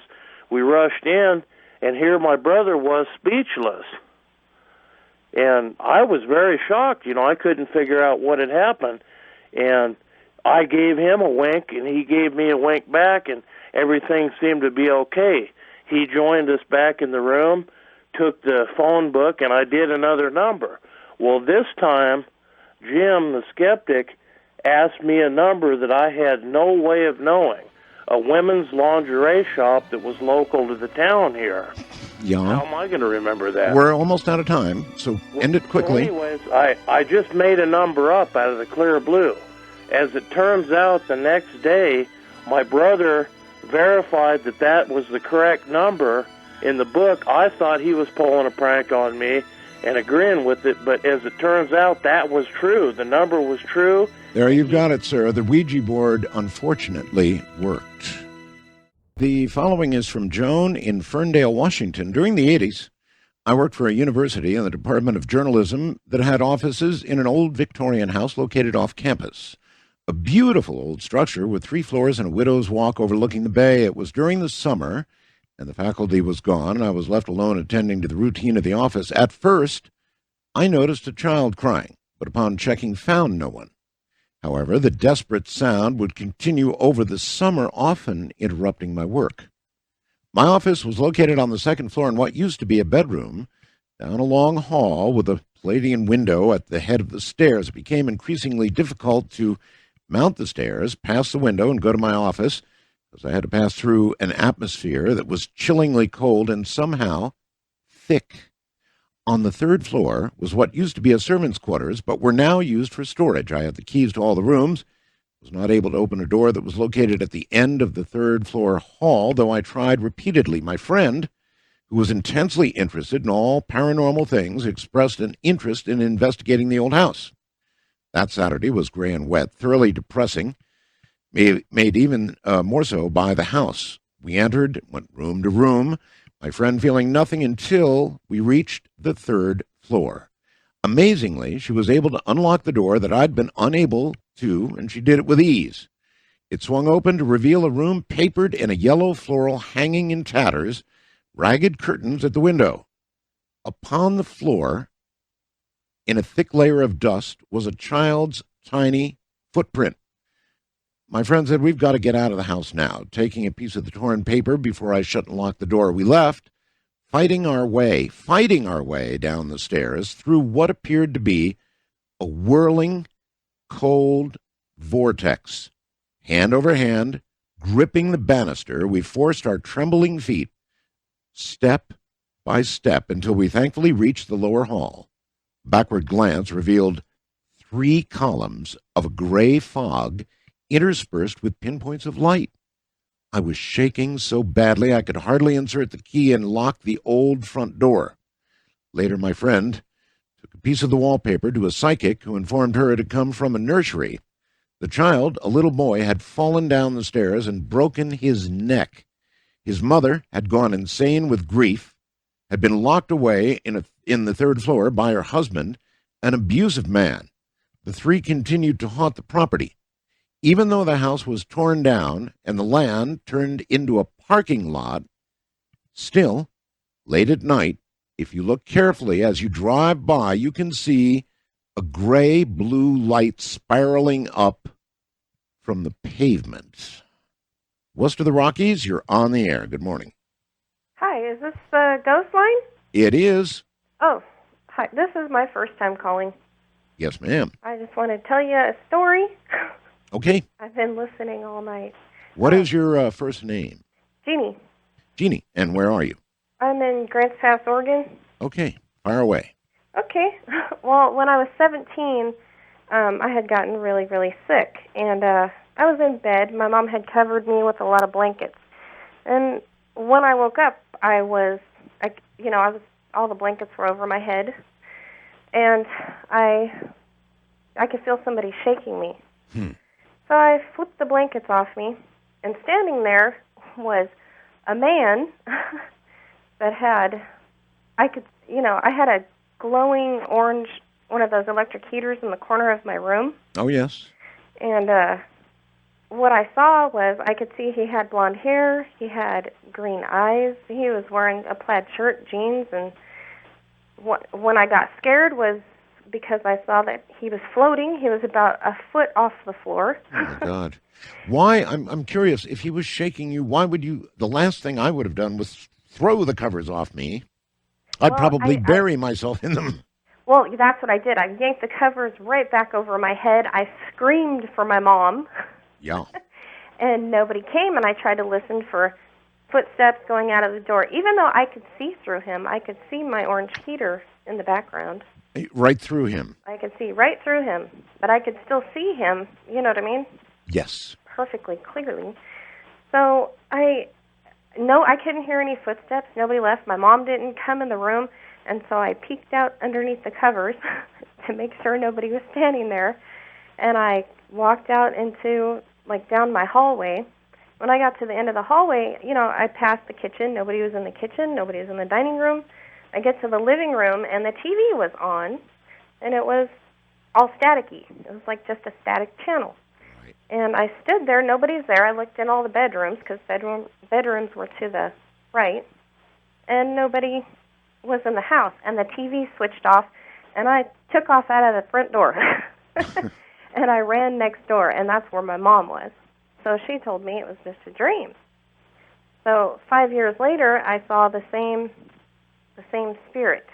We rushed in, and here my brother was speechless. And I was very shocked. I couldn't figure out what had happened. And I gave him a wink, and he gave me a wink back, and everything seemed to be okay. He joined us back in the room, took the phone book and I did another number. Well, this time, Jim, the skeptic, asked me a number that I had no way of knowing. A women's lingerie shop that was local to the town here. Yeah. How am I going to remember that? We're almost out of time, so end it quickly. Well, anyways, I just made a number up out of the clear blue. As it turns out, the next day, my brother verified that that was the correct number in the book. I thought he was pulling a prank on me and agreeing with it, but as it turns out, that was true. The number was true. There you've got it, sir. The Ouija board, unfortunately, worked. The following is from Joan in Ferndale, Washington. During the 80s, I worked for a university in the Department of Journalism that had offices in an old Victorian house located off campus. A beautiful old structure with 3 floors and a widow's walk overlooking the bay. It was during the summer, and the faculty was gone, and I was left alone attending to the routine of the office. At first, I noticed a child crying, but upon checking, found no one. However, the desperate sound would continue over the summer, often interrupting my work. My office was located on the 2nd floor in what used to be a bedroom, down a long hall with a Palladian window at the head of the stairs. It became increasingly difficult to mount the stairs, pass the window, and go to my office, because I had to pass through an atmosphere that was chillingly cold and somehow thick. On the 3rd floor was what used to be a servant's quarters, but were now used for storage. I had the keys to all the rooms, was not able to open a door that was located at the end of the 3rd floor hall, though I tried repeatedly. My friend, who was intensely interested in all paranormal things, expressed an interest in investigating the old house. That Saturday was gray and wet, thoroughly depressing, made even more so by the house. We entered, went room to room, my friend feeling nothing until we reached the 3rd floor. Amazingly, she was able to unlock the door that I'd been unable to, and she did it with ease. It swung open to reveal a room papered in a yellow floral hanging in tatters, ragged curtains at the window. Upon the floor, in a thick layer of dust, was a child's tiny footprint. My friend said, "We've got to get out of the house now," taking a piece of the torn paper before I shut and locked the door. We left, fighting our way down the stairs through what appeared to be a whirling, cold vortex. Hand over hand, gripping the banister, we forced our trembling feet step by step until we thankfully reached the lower hall. Backward glance revealed 3 columns of a gray fog interspersed with pinpoints of light. I was shaking so badly I could hardly insert the key and lock the old front door. Later, my friend took a piece of the wallpaper to a psychic who informed her it had come from a nursery. The child, a little boy, had fallen down the stairs and broken his neck. His mother had gone insane with grief, had been locked away in the 3rd floor by her husband, an abusive man. The 3 continued to haunt the property. Even though the house was torn down and the land turned into a parking lot, still, late at night, if you look carefully as you drive by, you can see a gray-blue light spiraling up from the pavement. West of the Rockies, you're on the air. Good morning. Hi, is this the Ghost Line? It is. Oh, hi. This is my first time calling. Yes, ma'am. I just want to tell you a story. Okay. I've been listening all night. What is your first name? Jeannie. Jeannie. And where are you? I'm in Grants Pass, Oregon. Okay. Fire away. Okay. Well, when I was 17, I had gotten really, really sick. And I was in bed. My mom had covered me with a lot of blankets. And when I woke up, all the blankets were over my head. And I could feel somebody shaking me. So I flipped the blankets off me, and standing there was a man that had, I had a glowing orange, one of those electric heaters in the corner of my room. Oh, yes. And what I saw was I could see he had blonde hair, he had green eyes, he was wearing a plaid shirt, jeans, and when I got scared was because I saw that he was floating. He was about a foot off the floor. Oh, my God. Why? I'm curious. If he was shaking you, why would you? The last thing I would have done was throw the covers off me. I'd probably bury myself in them. Well, that's what I did. I yanked the covers right back over my head. I screamed for my mom. Yeah. And nobody came, and I tried to listen for footsteps going out of the door. Even though I could see through him, I could see my orange heater in the background. Right through him. I could see right through him, but I could still see him, you know what I mean? Yes. Perfectly clearly. So I couldn't hear any footsteps. Nobody left. My mom didn't come in the room, and so I peeked out underneath the covers to make sure nobody was standing there. And I walked out into, down my hallway. When I got to the end of the hallway, I passed the kitchen. Nobody was in the kitchen. Nobody was in the dining room. I get to the living room, and the TV was on, and it was all staticky. It was like just a static channel. Right. And I stood there. Nobody's there. I looked in all the bedrooms because bedrooms were to the right, and nobody was in the house. And the TV switched off, and I took off out of the front door, and I ran next door, and that's where my mom was. So she told me it was just a dream. So 5 years later, I saw the same spirit.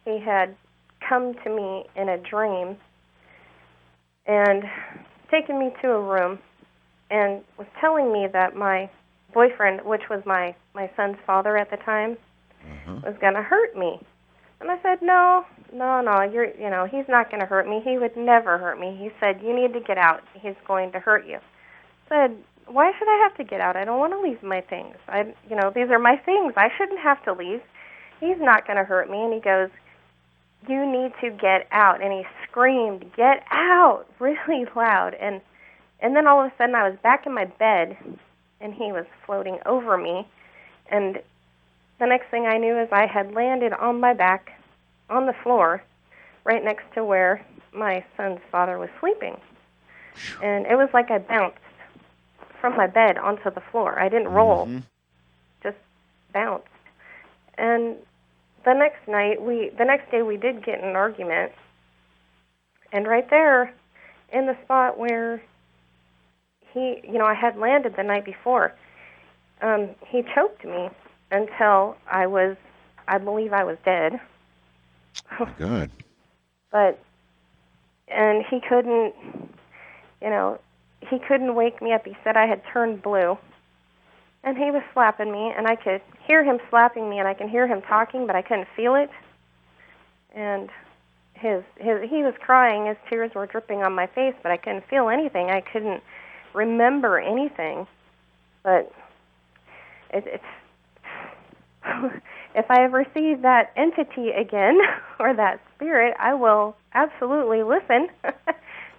He had come to me in a dream and taken me to a room and was telling me that my boyfriend, which was my son's father at the time, was going to hurt me. And I said, no, he's not going to hurt me. He would never hurt me. He said, you need to get out. He's going to hurt you. I said, why should I have to get out? I don't want to leave my things. These are my things. I shouldn't have to leave. He's not going to hurt me. And he goes, you need to get out. And he screamed, get out, really loud. And then all of a sudden I was back in my bed, and he was floating over me. And the next thing I knew is I had landed on my back on the floor right next to where my son's father was sleeping. And it was like I bounced from my bed onto the floor. I didn't roll, just bounced. And the next day we did get in an argument. And right there in the spot where I had landed the night before, he choked me until I believe I was dead. Oh, God. And he couldn't wake me up. He said I had turned blue. And he was slapping me, and I could hear him slapping me, and I can hear him talking, but I couldn't feel it. And he was crying. His tears were dripping on my face, but I couldn't feel anything. I couldn't remember anything. But it's if I ever see that entity again or that spirit, I will absolutely listen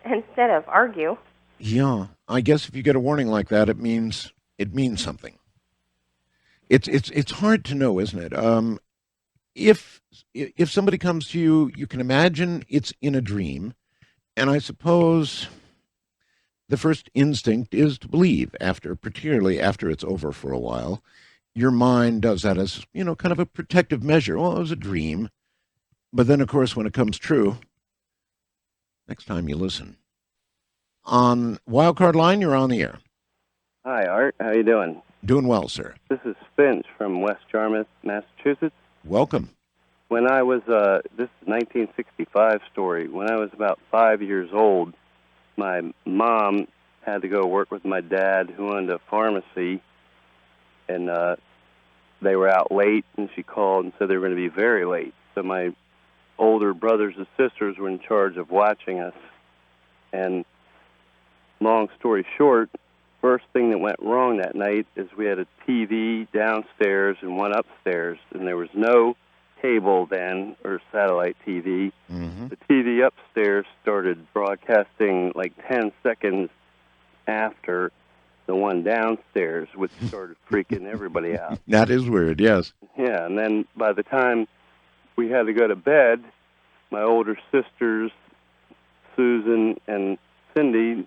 instead of argue. Yeah, I guess if you get a warning like that, it means something. It's hard to know, isn't it? If somebody comes to you, you can imagine it's in a dream, and I suppose the first instinct is to believe, particularly after it's over for a while. Your mind does that as, kind of a protective measure. Well, it was a dream. But then, of course, when it comes true, next time you listen. On Wildcard Line, you're on the air. Hi, Art. How you doing? Doing well, sir. This is Finch from West Yarmouth, Massachusetts. Welcome. When I was, this is 1965 story. When I was about 5 years old, my mom had to go work with my dad, who owned a pharmacy, and they were out late, and she called and said they were going to be very late. So my older brothers and sisters were in charge of watching us. And long story short, first thing that went wrong that night is we had a TV downstairs and one upstairs, and there was no cable then, or satellite TV. Mm-hmm. The TV upstairs started broadcasting like 10 seconds after the one downstairs, which started freaking everybody out. That is weird, yes. Yeah, and then by the time we had to go to bed, my older sisters, Susan and Cindy,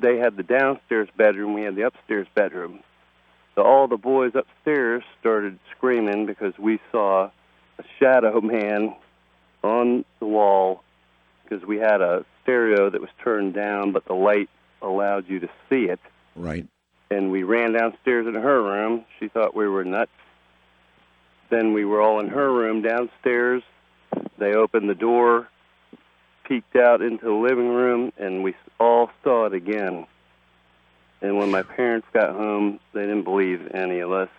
they had the downstairs bedroom, we had the upstairs bedroom. So all the boys upstairs started screaming because we saw a shadow man on the wall, because we had a stereo that was turned down, but the light allowed you to see it. Right. And we ran downstairs in her room. She thought we were nuts. Then we were all in her room downstairs. They opened the door, peeked out into the living room, and we all saw it again. And when my parents got home, they didn't believe any of us.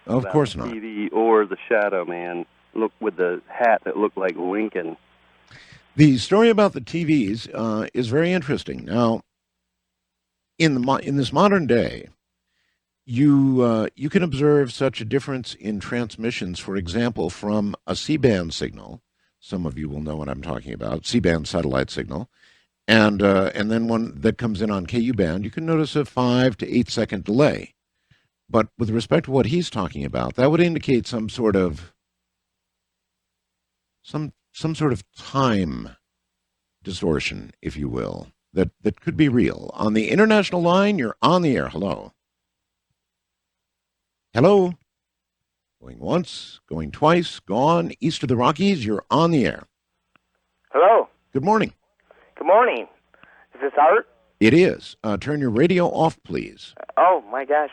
Of about course the not. TV or the Shadow Man, look with the hat that looked like Lincoln. The story about the TVs is very interesting. Now, in this modern day, you can observe such a difference in transmissions. For example, from a C-band signal, some of you will know what I'm talking about, C-band satellite signal, and then one that comes in on KU band. You can notice a 5 to 8 second delay. But with respect to what he's talking about, that would indicate some sort of time distortion, if you will, that could be real. On the international line, you're on the air. Hello. Hello. Going once, going twice, gone. East of the Rockies, you're on the air. Hello. Good morning. Good morning. Is this Art? It is. Turn your radio off, please. Oh, my gosh.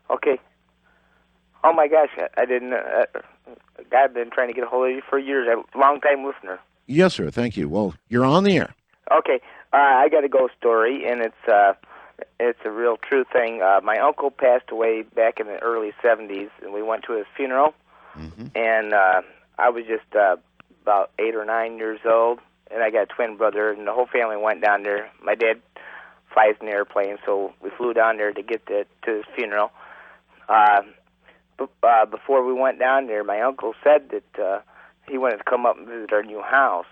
Okay. Oh, my gosh. I didn't... I've been trying to get a hold of you for years. I'm a long-time listener. Yes, sir. Thank you. Well, you're on the air. Okay. I got a ghost story, and it's a real true thing. My uncle passed away back in the early 70s, and we went to his funeral. Mm-hmm. And I was just about 8 or 9 years old, and I got a twin brother, and the whole family went down there. My dad flies an airplane, so we flew down there to get to his funeral. Before we went down there, my uncle said that he wanted to come up and visit our new house.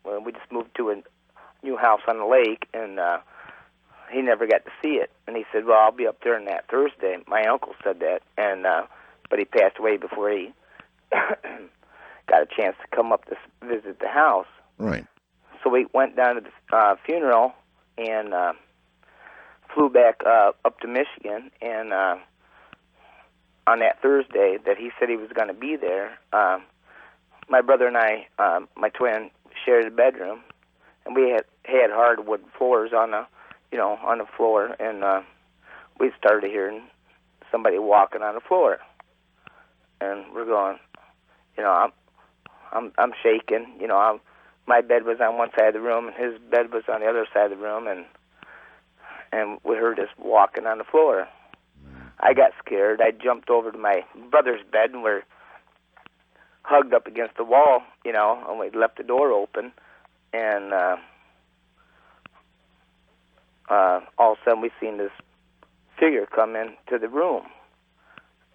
Well, we just moved to a new house on the lake, and he never got to see it. And he said, well, I'll be up there on that Thursday. My uncle said that, and but he passed away before he got a chance to come up to visit the house. Right. So we went down to the funeral and flew back up to Michigan, and on that Thursday that he said he was going to be there, my brother and I, my twin, shared a bedroom, and we had hardwood floors on the floor, and we started hearing somebody walking on the floor, and we're going, I'm shaking, my bed was on one side of the room, and his bed was on the other side of the room, and we heard us walking on the floor. I got scared. I jumped over to my brother's bed, and we're hugged up against the wall, and we left the door open, and all of a sudden we seen this figure come into the room,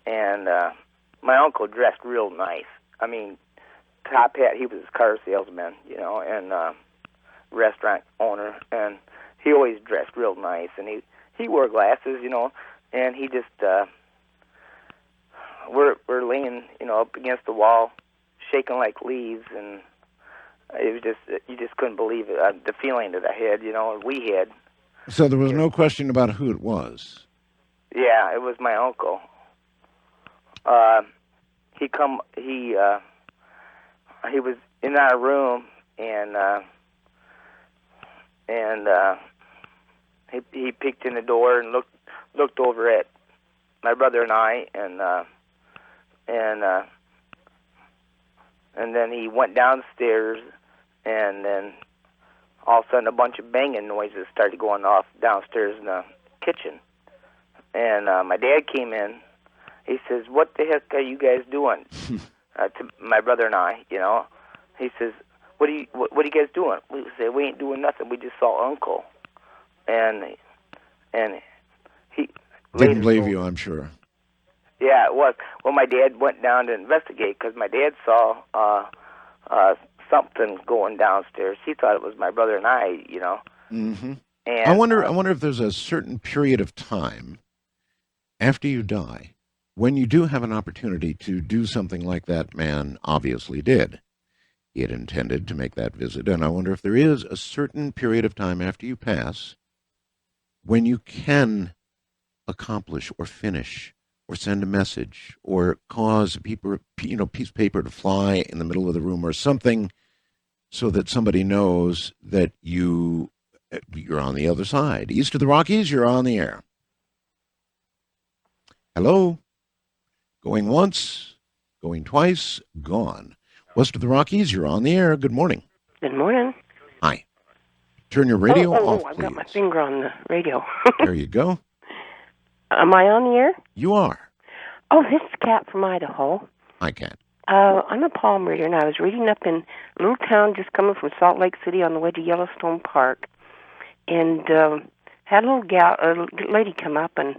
and my uncle dressed real nice. I mean, top hat. He was a car salesman, and restaurant owner, and he always dressed real nice, and he wore glasses, and he just we're laying, up against the wall, shaking like leaves, and it was just, you just couldn't believe it, the feeling that I had, we had. So there was no question about who it was. Yeah, it was my uncle. He was in our room, and he peeked in the door and looked over at my brother and I, and then he went downstairs, and then all of a sudden a bunch of banging noises started going off downstairs in the kitchen. And my dad came in. He says, "What the heck are you guys doing?" To my brother and I, He says, "What are you guys doing?" We said, "We ain't doing nothing. We just saw Uncle." And he didn't believe you, I'm sure. Yeah, it was. Well, my dad went down to investigate because my dad saw something going downstairs. He thought it was my brother and I, Mm-hmm. And I wonder if there's a certain period of time after you die when you do have an opportunity to do something like that man obviously did. He had intended to make that visit, and I wonder if there is a certain period of time after you pass when you can accomplish or finish or send a message or cause a piece of paper to fly in the middle of the room or something so that somebody knows that you're on the other side. East of the Rockies, you're on the air. Hello? Going once, Going twice, gone. West of the Rockies, you're on the air. Good morning. Good morning. Hi. Turn your radio off, I've please. got my finger on the radio. There you go. Am I on the air? You are. Oh, this is Kat from Idaho. Hi, Kat. I'm a palm reader, and I was reading up in a little town just coming from Salt Lake City on the way to Yellowstone Park, and had a lady come up, and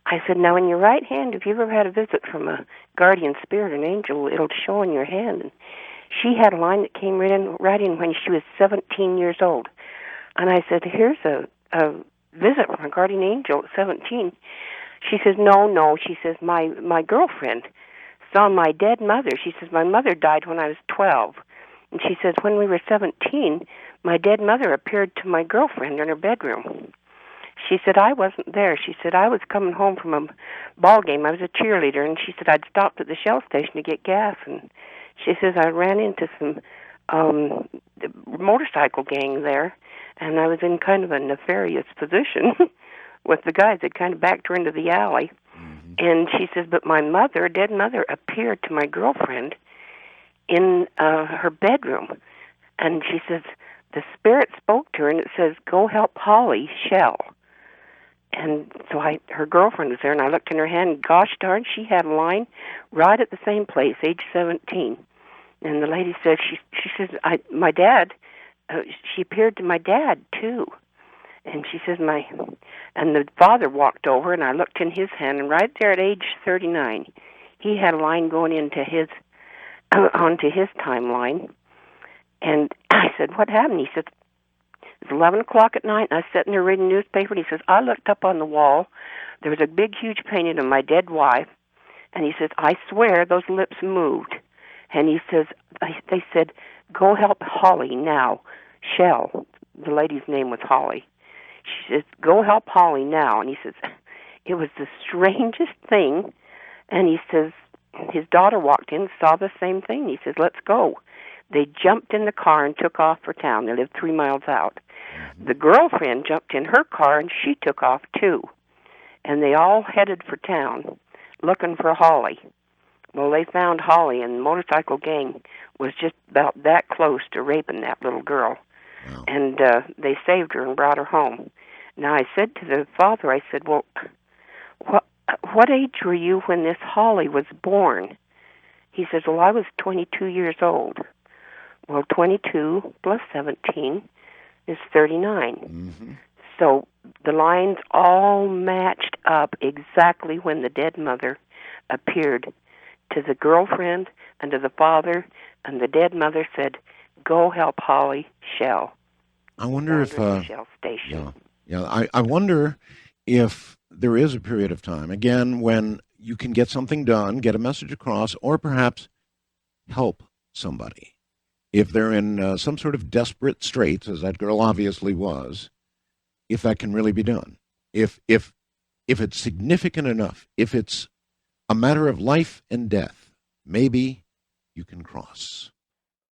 I said, now in your right hand, if you've ever had a visit from a guardian spirit, an angel, it'll show in your hand. And she had a line that came right in when she was 17 years old. And I said, here's a visit from a guardian angel at 17. She says, no. She says, my girlfriend saw my dead mother. She says, my mother died when I was 12. And she says, when we were 17, my dead mother appeared to my girlfriend in her bedroom. She said, I wasn't there. She said, I was coming home from a ball game. I was a cheerleader. And she said, I'd stopped at the Shell station to get gas. And she says, I ran into some motorcycle gang there. And I was in kind of a nefarious position with the guys that kind of backed her into the alley. And she says, but my mother, dead mother, appeared to my girlfriend in her bedroom. And she says, the spirit spoke to her, and it says, go help Holly, Shell. And so her girlfriend was there, and I looked in her hand, and gosh darn, she had a line right at the same place, age 17. And the lady says, she says, my dad, she appeared to my dad, too. And she says, and the father walked over, and I looked in his hand, and right there at age 39, he had a line going into onto his timeline. And I said, what happened? He said, it was 11 o'clock at night, and I was sitting there reading the newspaper, and he says, I looked up on the wall. There was a big, huge painting of my dead wife, and he says, I swear those lips moved. And he says, they said, go help Holly now. Shell, the lady's name was Holly. She says, go help Holly now. And he says, it was the strangest thing. And he says, his daughter walked in, saw the same thing. He says, let's go. They jumped in the car and took off for town. They lived 3 miles out. The girlfriend jumped in her car, and she took off, too. And they all headed for town looking for Holly. Well, they found Holly, and the motorcycle gang was just about that close to raping that little girl. Wow. And they saved her and brought her home. Now, I said to the father, I said, well, what age were you when this Holly was born? He says, well, I was 22 years old. Well, 22 plus 17 is 39. Mm-hmm. So the lines all matched up exactly when the dead mother appeared to the girlfriend and to the father, and the dead mother said, go help Holly, Shell. I wonder if Shell station. Yeah. I wonder if there is a period of time, again, when you can get something done, get a message across, or perhaps help somebody. If they're in some sort of desperate straits, as that girl obviously was, if that can really be done. If it's significant enough, if it's a matter of life and death, maybe you can cross.